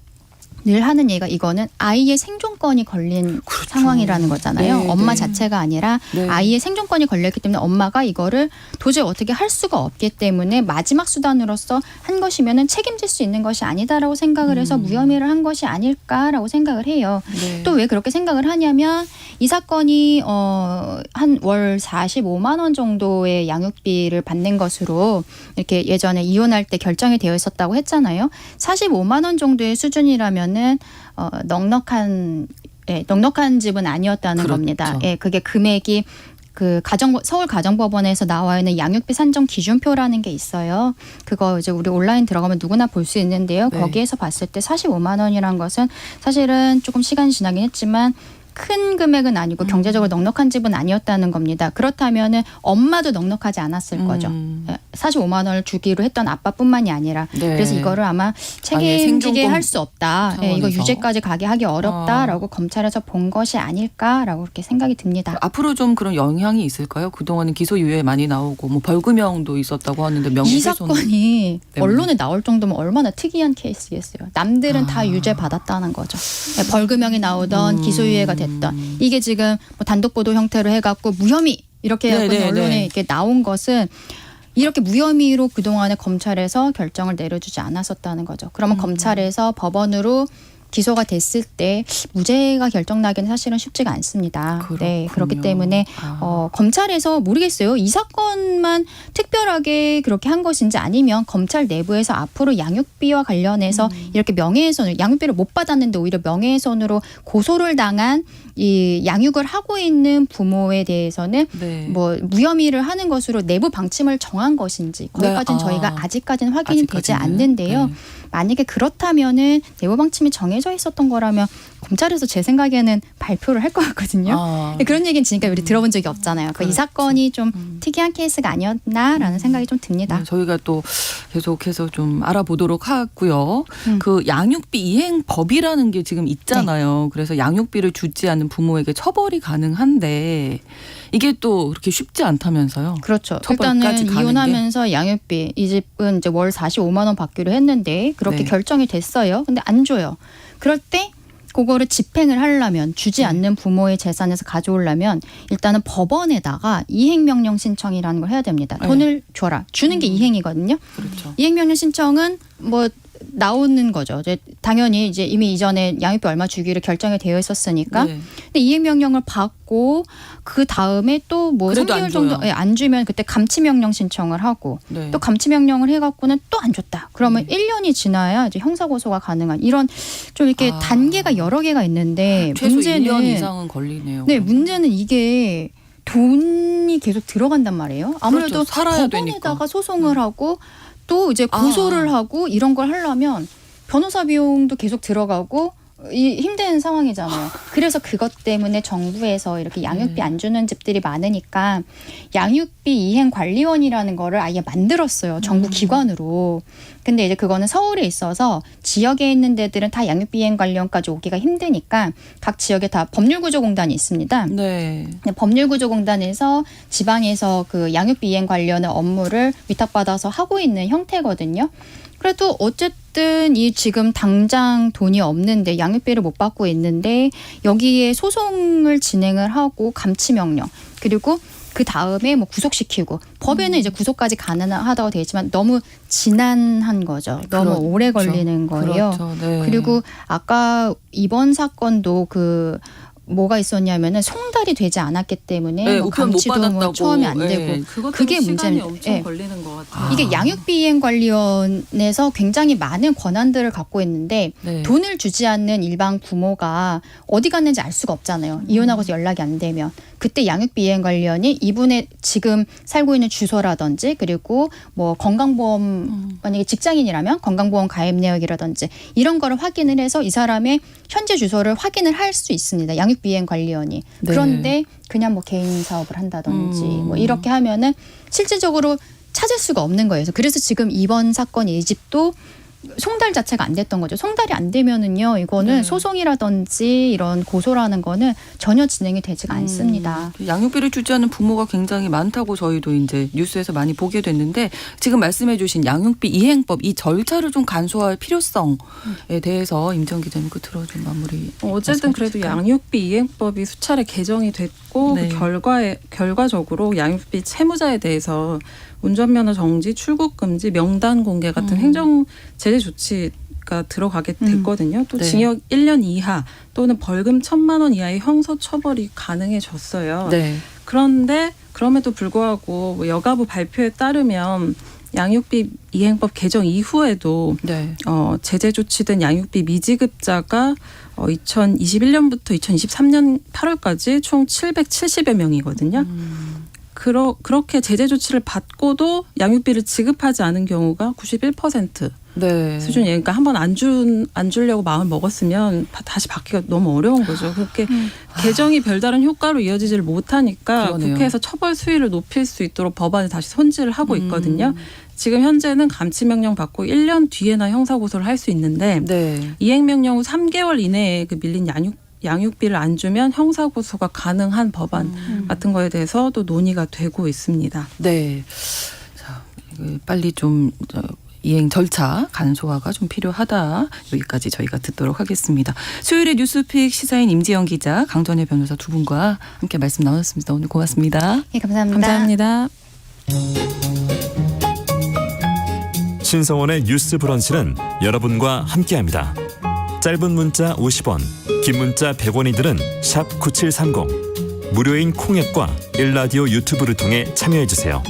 늘 하는 얘기가 이거는 아이의 생존권이 걸린 그렇죠. 상황이라는 거잖아요. 네, 엄마 네. 자체가 아니라 네. 아이의 생존권이 걸렸기 때문에 엄마가 이거를 도저히 어떻게 할 수가 없기 때문에 마지막 수단으로서 한 것이면은 책임질 수 있는 것이 아니다라고 생각을 해서 무혐의를 한 것이 아닐까라고 생각을 해요. 네. 또 왜 그렇게 생각을 하냐면 이 사건이 한 월 45만 원 정도의 양육비를 받는 것으로 이렇게 예전에 이혼할 때 결정이 되어 있었다고 했잖아요. 45만 원 정도의 수준이라면은 넉넉한 집은 아니었다는 그렇죠. 겁니다. 예, 그게 금액이 그 서울 가정법원에서 나와 있는 양육비 산정 기준표라는 게 있어요. 그거 이제 우리 온라인 들어가면 누구나 볼 수 있는데요. 네. 거기에서 봤을 때 45만 원이란 것은 사실은 조금 시간이 지나긴 했지만 큰 금액은 아니고 경제적으로 넉넉한 집은 아니었다는 겁니다. 그렇다면은 엄마도 넉넉하지 않았을 거죠. 45만 원을 주기로 했던 아빠뿐만이 아니라 네. 그래서 이거를 아마 책임지게 생존권 할 수 없다. 예, 이거 차원에서. 유죄까지 가게 하기 어렵다라고 검찰에서 본 것이 아닐까라고 그렇게 생각이 듭니다. 앞으로 좀 그런 영향이 있을까요? 그동안은 기소유예 많이 나오고 뭐 벌금형도 있었다고 하는데 이 명예훼손 사건이 때문에. 언론에 나올 정도면 얼마나 특이한 케이스겠어요. 남들은 다 유죄 받았다는 거죠. 예, 벌금형이 나오던 기소유예가 됐던 이게 지금 뭐 단독 보도 형태로 해갖고 무혐의 이렇게 해갖고 네, 네, 언론에 네. 이렇게 나온 것은 이렇게 무혐의로 그동안에 검찰에서 결정을 내려주지 않았었다는 거죠. 그러면 검찰에서 법원으로 기소가 됐을 때 무죄가 결정나기는 사실은 쉽지가 않습니다. 네, 그렇기 그렇군요. 때문에 검찰에서 모르겠어요. 이 사건만 특별하게 그렇게 한 것인지 아니면 검찰 내부에서 앞으로 양육비와 관련해서 이렇게 명예훼손을 양육비를 못 받았는데 오히려 명예훼손으로 고소를 당한 이 양육을 하고 있는 부모에 대해서는 네. 뭐 무혐의를 하는 것으로 내부 방침을 정한 것인지 거기까지는 네. 저희가 아직까지는 확인이 되지 아직까지는. 않는데요. 네. 만약에 그렇다면은 내부 방침이 정해져 있었던 거라면 검찰에서 제 생각에는 발표를 할 것 같거든요. 아, 그런 얘기는 지금까지 우리 들어본 적이 없잖아요. 이 그렇죠. 사건이 좀 특이한 케이스가 아니었나라는 생각이 좀 듭니다. 네, 저희가 또 계속해서 좀 알아보도록 하고요. 음. 그 양육비 이행법이라는 게 지금 있잖아요. 네. 그래서 양육비를 주지 않는 부모에게 처벌이 가능한데 이게 또 그렇게 쉽지 않다면서요. 그렇죠. 처벌까지 일단은 가는 이혼하면서 양육비 이 집은 이제 월 45만 원 받기로 했는데 그렇게 네. 결정이 됐어요. 근데 안 줘요. 그럴 때 그거를 집행을 하려면 주지 않는 부모의 재산에서 가져오려면 일단은 법원에다가 이행명령 신청이라는 걸 해야 됩니다. 네. 돈을 줘라. 주는 게 이행이거든요. 그렇죠. 이행명령 신청은 뭐 나오는 거죠. 이제 당연히 이제 이미 이전에 양육비 얼마 주기로 결정이 되어 있었으니까. 네. 근데 이행명령을 받고 그 다음에 또 뭐 그래도 3개월 안 정도 줘요. 안 주면 그때 감치명령 신청을 하고 네. 또 감치명령을 해갖고는 또 안 줬다. 그러면 1년이 지나야 이제 형사고소가 가능한 이런 좀 이렇게 아. 단계가 여러 개가 있는데 최소 문제는 1년 이상은 걸리네요. 네, 문제는 이게 돈이 계속 들어간단 말이에요. 아무래도 그렇죠. 살아야 법원에다가 되니까. 소송을 하고 또 이제 고소를 하고 이런 걸 하려면 변호사 비용도 계속 들어가고 힘든 상황이잖아요. 그래서 그것 때문에 정부에서 이렇게 양육비 안 주는 집들이 많으니까 양육비 이행관리원이라는 거를 아예 만들었어요. 정부 기관으로. 근데 이제 그거는 서울에 있어서 지역에 있는 데들은 다 양육비 이행관리원까지 오기가 힘드니까 각 지역에 다 법률구조공단이 있습니다. 네. 법률구조공단에서 지방에서 그 양육비 이행관리원의 업무를 위탁받아서 하고 있는 형태거든요. 그래도 어쨌든 이 지금 당장 돈이 없는데 양육비를 못 받고 있는데 여기에 소송을 진행을 하고 감치명령 그리고 그 다음에 뭐 구속시키고 법에는 이제 구속까지 가능하다고 되어 있지만 너무 지난한 거죠. 너무 그렇죠. 오래 걸리는 거예요. 그렇죠. 네. 그리고 아까 이번 사건도 그 뭐가 있었냐면은 송달이 되지 않았기 때문에 네, 뭐 우편 못 감치도 뭐 받았다고. 처음에 안 네. 되고 그것 그게 때문에 시간이 문제입니다. 엄청 예. 걸리는 것 같아요. 이게 양육비 이행관리원에서 굉장히 많은 권한들을 갖고 있는데 네. 돈을 주지 않는 일반 부모가 어디 갔는지 알 수가 없잖아요. 이혼하고서 연락이 안 되면. 그때 양육비 이행관리원이 이분의 지금 살고 있는 주소라든지 그리고 뭐 건강보험 만약에 직장인이라면 건강보험 가입 내역이라든지 이런 거를 확인을 해서 이 사람의 현재 주소를 확인을 할 수 있습니다. 양육비 이행관리원이. 네. 그런데 그냥 뭐 개인 사업을 한다든지 뭐 이렇게 하면은 실질적으로 찾을 수가 없는 거예요. 그래서 지금 이번 사건 이 집도 송달 자체가 안 됐던 거죠. 송달이 안 되면은요, 이거는 네. 소송이라든지 이런 고소라는 거는 전혀 진행이 되지가 않습니다. 양육비를 주지 않는 부모가 굉장히 많다고 저희도 이제 뉴스에서 많이 보게 됐는데 지금 말씀해주신 양육비 이행법 이 절차를 좀 간소화할 필요성에 대해서 임지영 기자님 끝으로 좀 마무리. 어쨌든 그래도 양육비 이행법이 수차례 개정이 됐고 네. 그 결과적으로 양육비 채무자에 대해서 운전면허 정지, 출국 금지, 명단 공개 같은 행정 제재 조치가 들어가게 됐거든요. 또 네. 징역 1년 이하 또는 벌금 1,000만 원 이하의 형사 처벌이 가능해졌어요. 네. 그런데 그럼에도 불구하고 뭐 여가부 발표에 따르면 양육비 이행법 개정 이후에도 네. 제재 조치된 양육비 미지급자가 2021년부터 2023년 8월까지 총 770여 명이거든요. 그렇게 제재 조치를 받고도 양육비를 지급하지 않은 경우가 91% 네. 수준이에요. 그러니까 한번 안 주려고 마음을 먹었으면 다시 받기가 너무 어려운 거죠. 그렇게 개정이 별다른 효과로 이어지지를 못하니까 그러네요. 국회에서 처벌 수위를 높일 수 있도록 법안을 다시 손질을 하고 있거든요. 지금 현재는 감치명령 받고 1년 뒤에나 형사고소를 할 수 있는데 네. 이행명령 후 3개월 이내에 그 밀린 양육비를 안 주면 형사고소가 가능한 법안 같은 거에 대해서도 논의가 되고 있습니다. 네. 자, 이거 빨리 좀 이행 절차 간소화가 좀 필요하다. 여기까지 저희가 듣도록 하겠습니다. 수요일에 뉴스픽 시사인 임지영 기자, 강전혜 변호사 두 분과 함께 말씀 나눴습니다. 오늘 고맙습니다. 예, 감사합니다. 감사합니다. 신성원의 뉴스 브런치는 여러분과 함께합니다. 짧은 문자 50원, 긴 문자 100원이들은 샵 9730. 무료인 콩앱과 일라디오 유튜브를 통해 참여해주세요.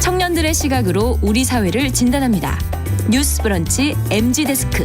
청년들의 시각으로 우리 사회를 진단합니다. 뉴스 브런치 MG데스크.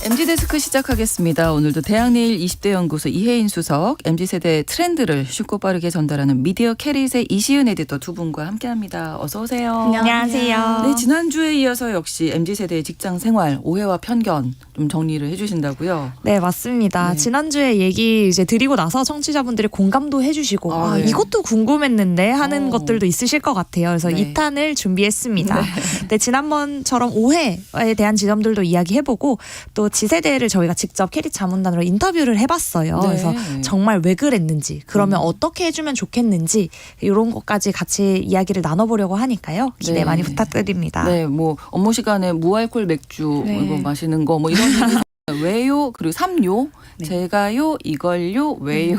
MG데스크 시작하겠습니다. 오늘도 대학내일 20대 연구소 이혜인 수석, MZ세대 트렌드를 쉽고 빠르게 전달하는 미디어 캐릿의 이시은 에디터 두 분과 함께합니다. 어서 오세요. 안녕하세요. 네, 지난주에 이어서 역시 MZ세대의 직장 생활, 오해와 편견 좀 정리를 해주신다고요? 네, 맞습니다. 네. 지난주에 얘기 이제 드리고 나서 청취자분들이 공감도 해주시고 아, 네. 이것도 궁금했는데 하는 것들도 있으실 것 같아요. 그래서 네. 2탄을 준비했습니다. 네, 지난번처럼 오해에 대한 지점들도 이야기해보고 또 지세대를 저희가 직접 캐릿 자문단으로 인터뷰를 해봤어요. 네. 그래서 정말 왜 그랬는지, 그러면 어떻게 해주면 좋겠는지 이런 것까지 같이 이야기를 나눠보려고 하니까요. 기대 네. 많이 부탁드립니다. 네, 뭐 업무 시간에 무알콜 맥주 네. 이거 마시는 거 뭐 이런 얘기 왜요? 그리고 3요? 네. 제가요? 이걸요? 왜요?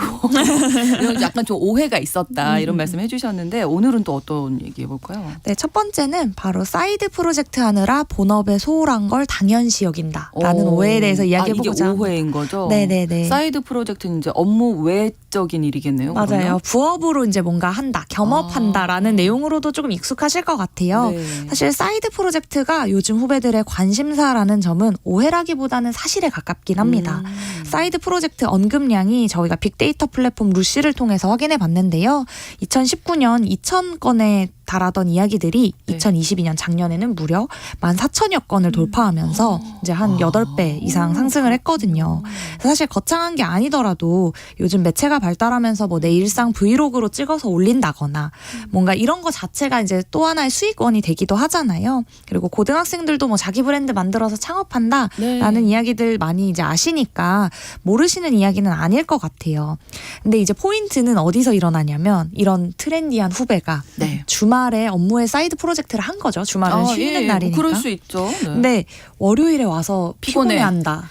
이런 약간 좀 오해가 있었다 이런 말씀 해주셨는데 오늘은 또 어떤 얘기 해볼까요? 네, 첫 번째는 바로 사이드 프로젝트 하느라 본업에 소홀한 걸 당연시 여긴다라는 오해에 대해서 이야기해보고자 이게 오해인 거죠? 네네네. 사이드 프로젝트는 이제 업무 외적인 일이겠네요. 맞아요. 그러면? 부업으로 이제 뭔가 한다, 겸업한다라는 내용으로도 조금 익숙하실 것 같아요. 네. 사실 사이드 프로젝트가 요즘 후배들의 관심사라는 점은 오해라기보다는 사실에 가깝긴 합니다. 사이드 프로젝트 언급량이 저희가 빅데이터 플랫폼 루시를 통해서 확인해 봤는데요. 2019년 2,000건에 달하던 이야기들이 네. 2022년 작년에는 무려 14,000여 건을 돌파하면서 이제 한 8배 이상 상승을 했거든요. 사실 거창한 게 아니더라도 요즘 매체가 발달하면서 뭐 내 일상 브이로그로 찍어서 올린다거나 뭔가 이런 거 자체가 이제 또 하나의 수익원이 되기도 하잖아요. 그리고 고등학생들도 뭐 자기 브랜드 만들어서 창업한다라는 네. 이야기들 많이 이제 아시니까 모르시는 이야기는 아닐 것 같아요. 근데 이제 포인트는 어디서 일어나냐면 이런 트렌디한 후배가 네. 주말에 업무에 사이드 프로젝트를 한 거죠. 주말은 쉬는 예, 날이니까. 뭐 그럴 수 있죠. 네. 근데 월요일에 와서 피곤해. 피곤해한다.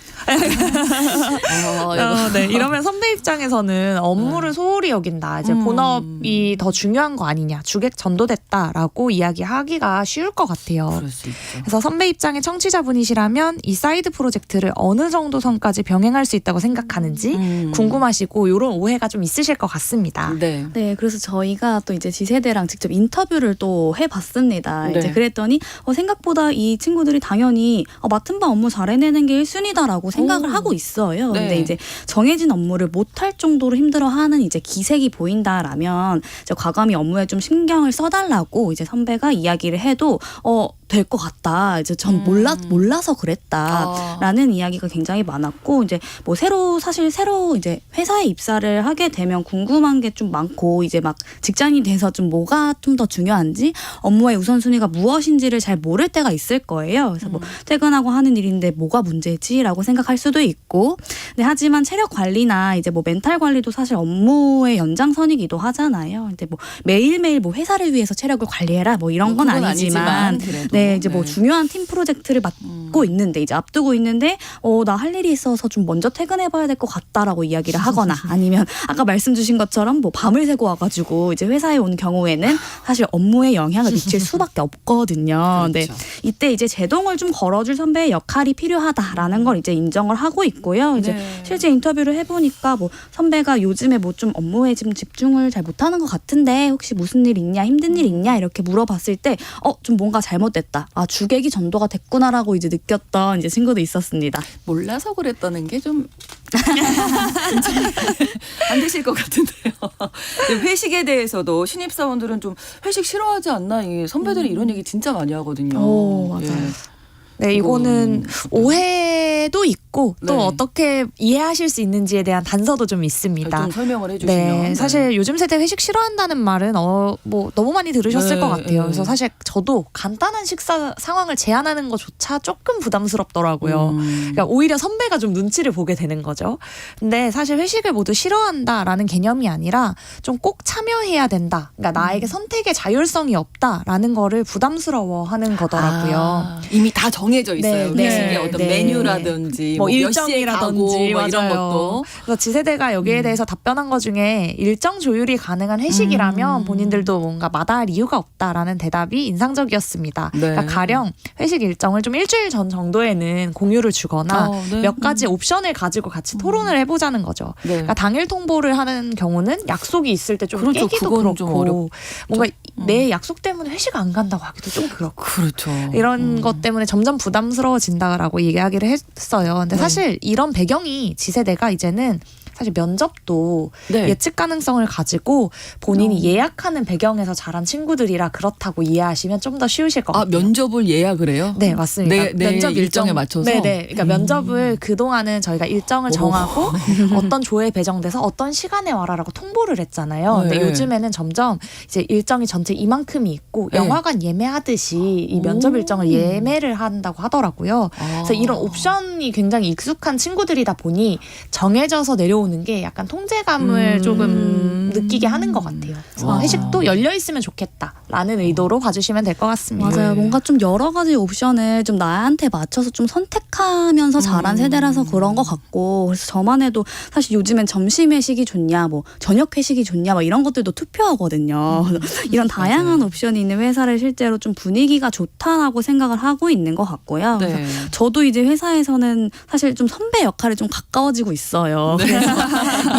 네. 이러면 선배 입장에서는 업무를 소홀히 여긴다. 이제 본업이 더 중요한 거 아니냐. 주객 전도됐다라고 이야기하기가 쉬울 것 같아요. 그럴 수 있죠. 그래서 선배 입장의 청취자분이시라면 이 사이드 프로젝트를 어느 정도 선까지 병행할 수 있다고 생각하는지 궁금하시고 이런 오해가 좀 있으실 것 같습니다. 네. 네, 그래서 저희가 또 이제 지세대랑 직접 인터뷰를 또 해봤습니다. 네. 이제 그랬더니 생각보다 이 친구들이 당연히 맡은 바 업무 잘 해내는 게 1순위다라고 생각을 하고 있어요. 네. 근데 이제 정해진 업무를 못할 정도로 힘들어하는 이제 기색이 보인다라면 이제 과감히 업무에 좀 신경을 써달라고 이제 선배가 이야기를 해도 될 것 같다. 이제 전 몰라서 그랬다라는 이야기가 굉장히 많았고 이제 뭐 사실 새로 이제 회사에 입사를 하게 되면 궁금한 게 좀 많고 이제 막 직장인이 돼서 좀 뭐가 좀 더 중요한지 업무의 우선순위가 무엇인지를 잘 모를 때가 있을 거예요. 그래서 뭐 퇴근하고 하는 일인데 뭐가 문제지라고 생각할 수도 있고 근데 하지만 체력 관리나 이제 뭐 멘탈 관리도 사실 업무의 연장선이기도 하잖아요. 근데 뭐 매일매일 뭐 회사를 위해서 체력을 관리해라 뭐 이런 건 아니지만 네, 이제 뭐 중요한 팀 프로젝트를 맡고 있는데 이제 앞두고 있는데 나 할 일이 있어서 좀 먼저 퇴근해봐야 될 것 같다라고 이야기를 하거나 아니면 아까 말씀 주신 것처럼 뭐 밤을 새고 와가지고 이제 회사에 온 경우에는 사실 업무에 영향을 미칠 수밖에 없거든요. 네, 이때 이제 제동을 좀 걸어줄 선배의 역할이 필요하다라는 걸 이제 인정을 하고 있고요. 이제 실제 인터뷰를 해보니까 뭐 선배가 요즘에 뭐 좀 업무에 좀 집중을 잘 못하는 것 같은데 혹시 무슨 일 있냐 힘든 일 있냐 이렇게 물어봤을 때 좀 뭔가 잘못됐다. 주객이 전도가 됐구나라고 이제 느꼈던 이제 친구도 있었습니다. 몰라서 그랬다는 게 좀 안 되실 것 같은데요. 회식에 대해서도 신입사원들은 좀 회식 싫어하지 않나? 이 선배들이 이런 얘기 진짜 많이 하거든요. 맞아요. 예. 네, 이거는 오해도 있고 또 네. 어떻게 이해하실 수 있는지에 대한 단서도 좀 있습니다. 좀 설명을 해주시면. 네, 사실 요즘 세대 회식 싫어한다는 말은 뭐 너무 많이 들으셨을 네, 것 같아요. 네. 그래서 사실 저도 간단한 식사 상황을 제안하는 것조차 조금 부담스럽더라고요. 그러니까 오히려 선배가 좀 눈치를 보게 되는 거죠. 근데 사실 회식을 모두 싫어한다라는 개념이 아니라 좀 꼭 참여해야 된다. 그러니까 나에게 선택의 자율성이 없다라는 거를 부담스러워하는 거더라고요. 이미 다 정해져 있어요. 네, 회식의 네, 어떤 네. 메뉴라든지 뭐 몇 시에 일정이라든지 가고 뭐 이런 맞아요. 것도. 그래서 지세대가 여기에 대해서 답변한 것 중에 일정 조율이 가능한 회식이라면 본인들도 뭔가 마다할 이유가 없다라는 대답이 인상적이었습니다. 네. 그러니까 가령 회식 일정을 좀 일주일 전 정도에는 공유를 주거나 네. 몇 가지 옵션을 가지고 같이 토론을 해보자는 거죠. 네. 그러니까 당일 통보를 하는 경우는 약속이 있을 때 좀 그렇죠. 깨기도 그건 좀 그렇고 뭔가 음. 내 약속 때문에 회식 안 간다고 하기도 좀 그렇고 그렇죠. 이런 것 때문에 점점 부담스러워진다라고 얘기하기를 했어요. 근데 네. 사실 이런 배경이 지세대가 이제는 사실 면접도 네. 예측 가능성을 가지고 본인이 예약하는 배경에서 자란 친구들이라 그렇다고 이해하시면 좀 더 쉬우실 것 같아요. 면접을 예약을 해요? 네, 맞습니다. 내 일정에 맞춰서? 네네. 그러니까 면접을 그동안은 저희가 일정을 정하고 어떤 조에 배정돼서 어떤 시간에 와라라고 통보를 했잖아요. 근데 네. 요즘에는 점점 이제 일정이 전체 이만큼이 있고 네. 영화관 예매하듯이 이 면접 일정을 예매를 한다고 하더라고요. 그래서 이런 옵션이 굉장히 익숙한 친구들이다 보니 정해져서 내려오는 게 약간 통제감을 조금 느끼게 하는 것 같아요. 그래서 회식도 열려 있으면 좋겠다라는 의도로 봐주시면 될 것 같습니다. 맞아요. 뭔가 좀 여러 가지 옵션을 좀 나한테 맞춰서 좀 선택하면서 자란 세대라서 그런 것 같고 그래서 저만 해도 사실 요즘엔 점심 회식이 좋냐 뭐 저녁 회식이 좋냐 막 이런 것들도 투표하거든요. 이런 다양한 옵션이 있는 회사를 실제로 좀 분위기가 좋다라고 생각을 하고 있는 것 같고요. 네. 그래서 저도 이제 회사에서는 사실 좀 선배 역할에 좀 가까워지고 있어요. 그래서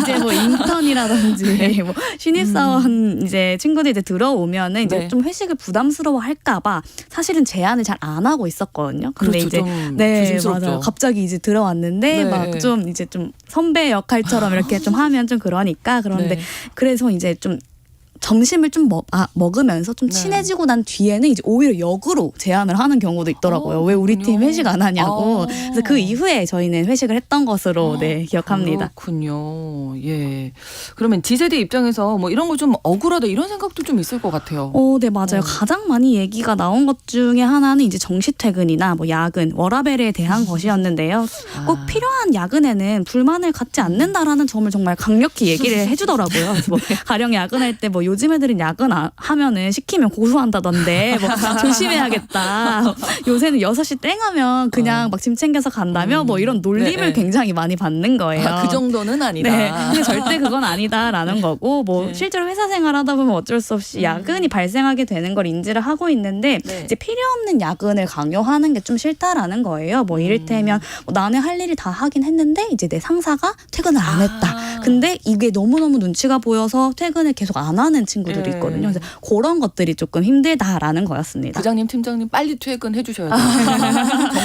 이제 뭐 인턴이라든지 뭐 신입사원 이제 친구들 이제 들어오면은 이제 네. 좀 회식을 부담스러워할까봐 사실은 제안을 잘 안 하고 있었거든요. 근데 그렇죠. 이제 좀 네 조심스럽죠. 맞아요. 갑자기 이제 들어왔는데 네. 막 좀 이제 좀 선배 역할처럼 이렇게 좀 하면 좀 그러니까 그런데 네. 그래서 이제 좀 점심을 좀 먹으면서 좀 네. 친해지고 난 뒤에는 이제 오히려 역으로 제안을 하는 경우도 있더라고요. 왜 우리 팀 회식 안 하냐고. 그래서 그 이후에 저희는 회식을 했던 것으로 네, 기억합니다. 그렇군요. 예. 그러면 지세대 입장에서 뭐 이런 거 좀 억울하다 이런 생각도 좀 있을 것 같아요. 네, 맞아요. 가장 많이 얘기가 나온 것 중에 하나는 이제 정시 퇴근이나 뭐 야근, 워라밸에 대한 것이었는데요. 꼭 필요한 야근에는 불만을 갖지 않는다라는 점을 정말 강력히 얘기를 해주더라고요. 그래서 뭐 가령 야근할 때 뭐 요즘 애들은 야근 하면은 시키면 고소한다던데 뭐 조심해야겠다. 요새는 6시 땡 하면 그냥 막 짐 챙겨서 간다며 뭐 이런 놀림을 네. 굉장히 많이 받는 거예요. 그 정도는 아니다. 네, 근데 절대 그건 아니다라는 거고 뭐 네. 실제로 회사 생활하다 보면 어쩔 수 없이 야근이 발생하게 되는 걸 인지를 하고 있는데 네. 이제 필요 없는 야근을 강요하는 게 좀 싫다라는 거예요. 뭐 이를테면 뭐 나는 할 일이 다 하긴 했는데 이제 내 상사가 퇴근을 안 했다. 근데 이게 너무너무 눈치가 보여서 퇴근을 계속 안 하는 친구들이 예. 있거든요. 그래서 그런 것들이 조금 힘들다라는 거였습니다. 부장님, 팀장님 빨리 퇴근해 주셔야 돼요.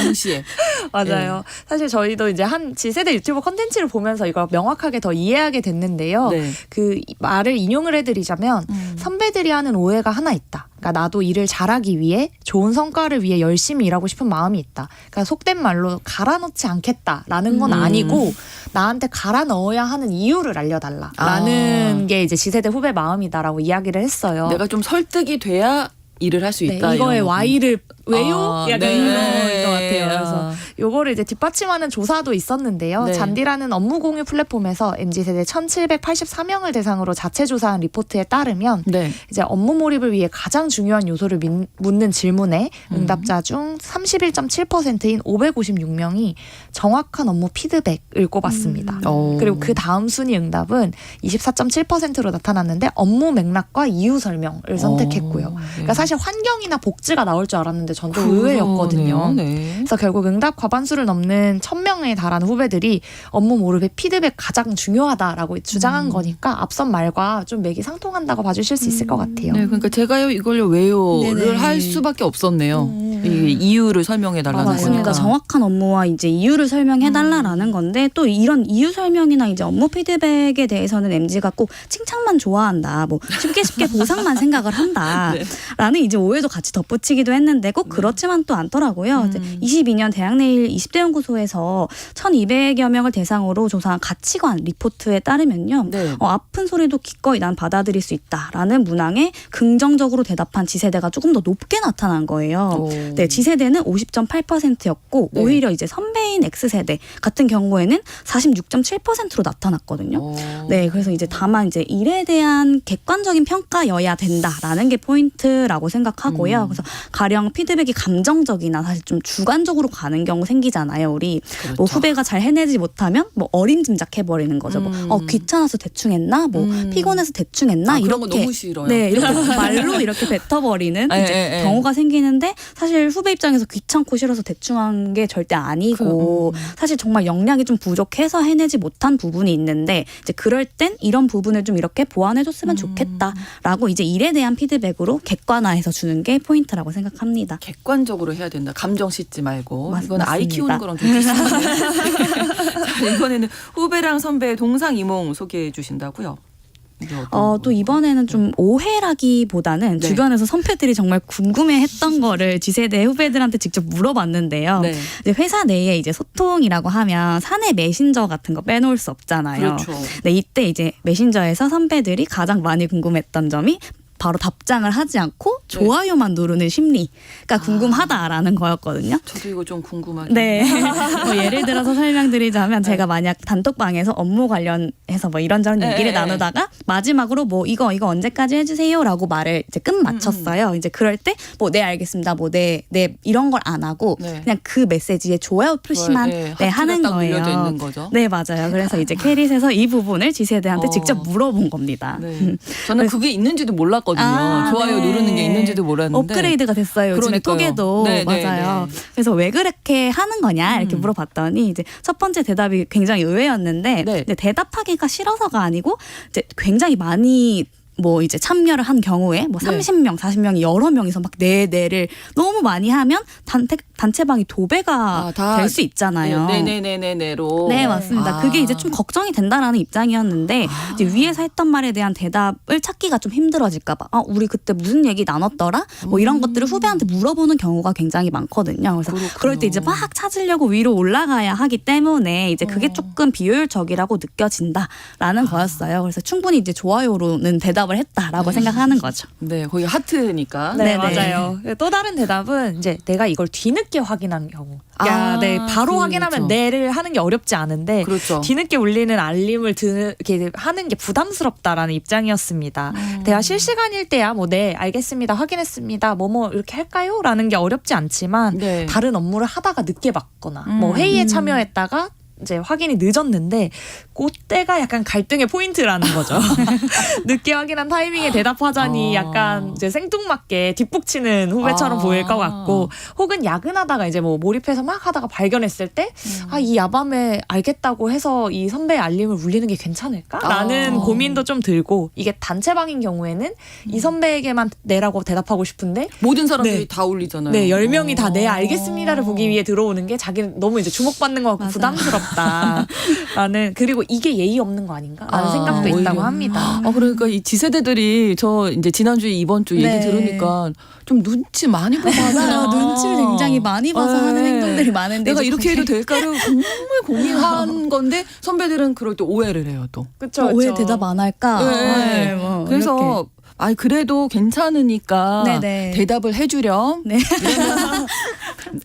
정시에. 맞아요. 사실 저희도 이제 한 지세대 유튜버 콘텐츠를 보면서 이걸 명확하게 더 이해하게 됐는데요. 네. 그 말을 인용을 해드리자면 선배들이 하는 오해가 하나 있다. 그러니까 나도 일을 잘하기 위해 좋은 성과를 위해 열심히 일하고 싶은 마음이 있다. 그러니까 속된 말로 갈아 넣지 않겠다라는 건 아니고 나한테 갈아 넣어야 하는 이유를 알려달라라는 게 이제 지세대 후배 마음이다라고 이야기를 했어요. 내가 좀 설득이 돼야 일을 할 수 있다. 이거의 이런 거. Y를 왜요? 약간 네. 이런 것 같아요. 그래서 요거를 이제 뒷받침하는 조사도 있었는데요. 네. 잔디라는 업무 공유 플랫폼에서 MZ세대 1784명을 대상으로 자체 조사한 리포트에 따르면 네. 이제 업무 몰입을 위해 가장 중요한 요소를 묻는 질문에 응답자 중 31.7%인 556명이 정확한 업무 피드백을 꼽았습니다. 그리고 그 다음 순위 응답은 24.7%로 나타났는데 업무 맥락과 이유 설명을 선택했고요. 그러니까 사실 환경이나 복지가 나올 줄 알았는데 전 좀 의외였거든요. 네. 그래서 결국 응답 과반수를 넘는 1000명에 달하는 후배들이 업무 몰입의 피드백 가장 중요하다라고 주장한 거니까 앞선 말과 좀 맥이 상통한다고 봐주실 수 있을 것 같아요. 네, 그러니까 제가요 이걸요 왜요를 네네. 할 수밖에 없었네요. 이 이유를 설명해 달라는 맞습니다. 거니까. 정확한 업무와 이제 이유를 설명해달라라는 건데 또 이런 이유 설명이나 이제 업무 피드백에 대해서는 MZ가 꼭 칭찬만 좋아한다, 뭐 쉽게 보상만 생각을 한다라는 이제 오해도 같이 덧붙이기도 했는데 꼭 그렇지만 또 않더라고요. 이제 22년 대학내일 20대 연구소에서 1,200여 명을 대상으로 조사한 가치관 리포트에 따르면요, 네. 아픈 소리도 기꺼이 난 받아들일 수 있다라는 문항에 긍정적으로 대답한 지세대가 조금 더 높게 나타난 거예요. 네, G세대는 50.8%였고 네. 오히려 이제 선배인 X세대 같은 경우에는 46.7%로 나타났거든요. 네, 그래서 이제 다만 이제 일에 대한 객관적인 평가여야 된다라는 게 포인트라고 생각하고요. 그래서 가령 피드백이 감정적이나 사실 좀 주관적으로 가는 경우 생기잖아요. 우리 그렇죠. 뭐 후배가 잘 해내지 못하면 뭐 어림짐작해 버리는 거죠. 뭐 귀찮아서 대충 했나, 뭐 피곤해서 대충 했나 그런 거 이렇게 너무 싫어요. 네, 이렇게 말로 이렇게 뱉어버리는 예, 이제 예, 예. 경우가 생기는데 사실 후배 입장에서 귀찮고 싫어서 대충한 게 절대 아니고 사실 정말 역량이 좀 부족해서 해내지 못한 부분이 있는데 이제 그럴 땐 이런 부분을 좀 이렇게 보완해줬으면 좋겠다라고 이제 일에 대한 피드백으로 객관화해서 주는 게 포인트라고 생각합니다. 객관적으로 해야 된다. 감정 씻지 말고. 이건 아이 맞습니다. 키우는 거랑 좀 비슷한데. 자, 이번에는 후배랑 선배의 동상이몽 소개해 주신다고요? 이게 어떤 또 이번에는 좀 오해라기보다는 네. 주변에서 선배들이 정말 궁금해했던 거를 G세대 후배들한테 직접 물어봤는데요. 네. 이제 회사 내에 이제 소통이라고 하면 사내 메신저 같은 거 빼놓을 수 없잖아요. 그렇죠. 네, 이때 이제 메신저에서 선배들이 가장 많이 궁금했던 점이 바로 답장을 하지 않고 좋아요만 누르는 심리가 궁금하다라는 거였거든요. 저도 이거 좀 궁금하긴 네. 뭐 예를 들어서 설명드리자면 제가 만약 단톡방에서 업무 관련해서 뭐 이런저런 네, 얘기를 네. 나누다가 마지막으로 뭐 이거 언제까지 해주세요라고 말을 이제 끝 마쳤어요. 이제 그럴 때 뭐 네 알겠습니다. 뭐 네 이런 걸 안 하고 네. 그냥 그 메시지에 좋아요 표시만 네, 네, 하트가 하는 딱 거예요. 눌려져 있는 거죠. 네 맞아요. 그래서 이제 캐릿에서 이 부분을 G세대한테 직접 물어본 겁니다. 네. 저는 그게 있는지도 몰랐거든요. 좋아요 네. 누르는 게 있는지도 몰랐는데. 업그레이드가 됐어요. 요즘에 그러니까요. 톡에도. 네, 네, 맞아요. 네. 그래서 왜 그렇게 하는 거냐 이렇게 물어봤더니 이제 첫 번째 대답이 굉장히 의외였는데 네. 이제 대답하기가 싫어서가 아니고 이제 굉장히 많이 뭐 이제 참여를 한 경우에 뭐 30명, 40명이 여러 명이서 막 네를 너무 많이 하면 단체방이 도배가 될 수 있잖아요. 네네네네네로. 네, 맞습니다. 그게 이제 좀 걱정이 된다라는 입장이었는데 이제 위에서 했던 말에 대한 대답을 찾기가 좀 힘들어질까 봐. 우리 그때 무슨 얘기 나눴더라? 뭐 이런 것들을 후배한테 물어보는 경우가 굉장히 많거든요. 그래서 그럴 때 이제 막 찾으려고 위로 올라가야 하기 때문에 이제 그게 조금 비효율적이라고 느껴진다라는 거였어요. 그래서 충분히 이제 좋아요로는 대답을 했다라고 생각하는 거죠. 네, 거기 하트니까. 네, 네네. 맞아요. 또 다른 대답은 이제 내가 이걸 뒤늦게 확인한 경우. 네, 바로 그렇죠. 확인하면 네를 하는 게 어렵지 않은데 그렇죠. 뒤늦게 울리는 알림을 이렇게 하는 게 부담스럽다라는 입장이었습니다. 대화 실시간일 때야 뭐 네, 알겠습니다. 확인했습니다. 뭐뭐 이렇게 할까요? 라는 게 어렵지 않지만 네. 다른 업무를 하다가 늦게 받거나 뭐 회의에 참여했다가 이제 확인이 늦었는데 그때가 약간 갈등의 포인트라는 거죠. 늦게 확인한 타이밍에 대답하자니 약간 이제 생뚱맞게 뒷북치는 후배처럼 보일 것 같고 혹은 야근하다가 이제 뭐 몰입해서 막 하다가 발견했을 때 이 야밤에 알겠다고 해서 이 선배의 알림을 울리는 게 괜찮을까라는 고민도 좀 들고 이게 단체방인 경우에는 이 선배에게만 내라고 대답하고 싶은데 모든 사람들이 네. 다 올리잖아요. 네, 10명이 다 네 알겠습니다를 보기 위해 들어오는 게 자기는 너무 이제 주목받는 것 같고 맞아. 부담스럽다라는 그리고 이게 예의 없는 거 아닌가라는 생각도 오히려. 있다고 합니다. 그러니까 이 지세대들이 저 이제 지난주에 이번 주 얘기 네. 들으니까 좀 눈치 많이 보고 맞아요. 하구나. 눈치를 굉장히 많이 봐서 네. 하는 행동들이 많은데 내가 이제 이렇게 해도 그게 될까를 정말 고민한 건데 선배들은 그럴 때 오해를 해요 또. 그렇죠. 왜 대답 안 할까? 네. 뭐 그래서 그래도 괜찮으니까 네네. 대답을 해주렴. 네. 이러면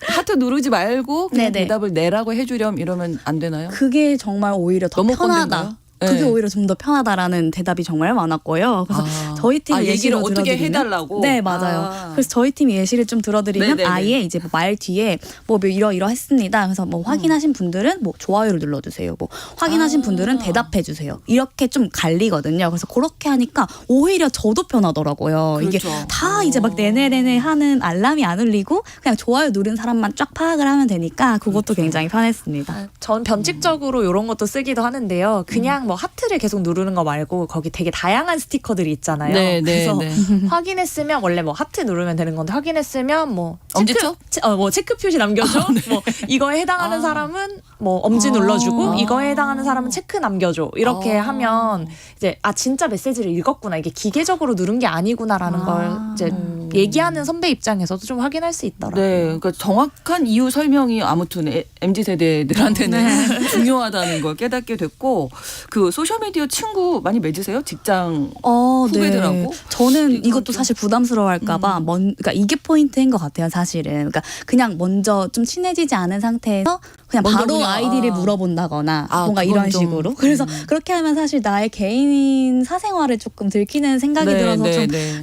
하트 누르지 말고 그냥 네네. 대답을 내라고 해주렴 이러면 안 되나요? 그게 정말 오히려 더 너무 편하다. 꼰대인가요? 그게 네. 오히려 좀 더 편하다라는 대답이 정말 많았고요. 그래서 저희 팀 얘기를 예시로 어떻게 들어드리면- 해달라고. 네, 맞아요. 그래서 저희 팀 예시를 좀 들어드리면 네네네. 아예 이제 뭐말 뒤에 뭐 이러했습니다. 그래서 뭐 확인하신 분들은 뭐 좋아요를 눌러주세요. 뭐 확인하신 분들은 대답해주세요. 이렇게 좀 갈리거든요. 그래서 그렇게 하니까 오히려 저도 편하더라고요. 이게 그렇죠. 다 이제 막 네네네네 하는 알람이 안 울리고 그냥 좋아요 누른 사람만 쫙 파악을 하면 되니까 그것도 굉장히 편했습니다. 전 변칙적으로 이런 것도 쓰기도 하는데요. 그냥 뭐 하트를 계속 누르는 거 말고 거기 되게 다양한 스티커들이 있잖아요. 네, 네, 그래서 네. 확인했으면 원래 뭐 하트 누르면 되는 건데 확인했으면 뭐 엄지척? 뭐 체크 표시 남겨줘. 뭐 이거에 해당하는 사람은 뭐 엄지 눌러주고 이거에 해당하는 사람은 체크 남겨줘. 이렇게 하면 이제 진짜 메시지를 읽었구나. 이게 기계적으로 누른 게 아니구나라는 걸 이제 얘기하는 선배 입장에서도 좀 확인할 수 있더라고요. 네, 그러니까 정확한 이유 설명이 아무튼 MZ 세대들한테는 중요하다는 걸 깨닫게 됐고 그 소셜 미디어 친구 많이 맺으세요? 직장 후배들하고? 네. 저는 이것도 사실 부담스러워할까봐 그러니까 이게 포인트인 것 같아요, 사실은. 그러니까 그냥 먼저 좀 친해지지 않은 상태에서 그냥 먼저 바로 그냥, 아이디를 물어본다거나 뭔가 그건 이런 좀, 식으로. 그래서 그렇게 하면 사실 나의 개인 사생활을 조금 들키는 생각이 들어서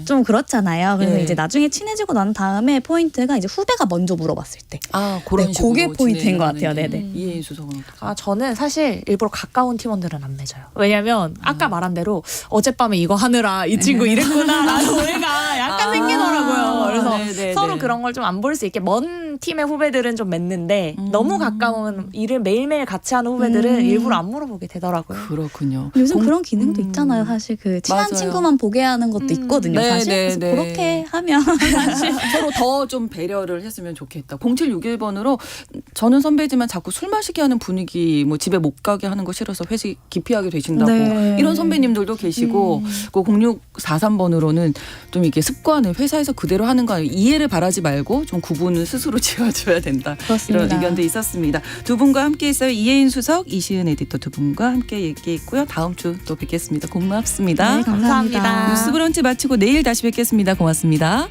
좀 그렇잖아요. 그래서 네. 이제 나중에 친해지고 난 다음에 포인트가 이제 후배가 먼저 물어봤을 때. 그런 네, 식으로 그게 포인트인 것 진행하는 같아요. 게. 네네. 이해인 수석은 어떻게? 저는 사실 일부러 가까운 팀원들은 안 맺어요. 왜냐면 아까 말한 대로 어젯밤에 이거 하느라 이 친구 이랬구나라는 오해가 약간 생기더라고요. 그래서 네네네. 서로 그런 걸 좀 안 볼 수 있게 먼 팀의 후배들은 좀 맺는데 너무 가까운 일을 매일매일 같이 하는 후배들은 일부러 안 물어보게 되더라고요. 그렇군요. 요즘 그런 기능도 있잖아요. 사실 그 친한 맞아요. 친구만 보게 하는 것도 있거든요. 네, 사실 네, 그래서 네. 그렇게 하면 서로 더 좀 배려를 했으면 좋겠다. 0761번으로 저는 선배지만 자꾸 술 마시게 하는 분위기 뭐 집에 못 가게 하는 거 싫어서 회식 기피하게 되신다고 네. 이런 선배님들도 계시고 그 0643번으로는 좀 이게 습관을 회사에서 그대로 하는 거 아니에요. 이해를 바라지 말고 좀 구분을 스스로 지어줘야 된다. 그렇습니다. 이런 의견도 있었습니다. 두 분과 함께했어요. 이혜인 수석, 이시은 에디터 두 분과 함께 얘기했고요. 다음 주 또 뵙겠습니다. 고맙습니다. 네, 감사합니다. 감사합니다. 뉴스 브런치 마치고 내일 다시 뵙겠습니다. 고맙습니다.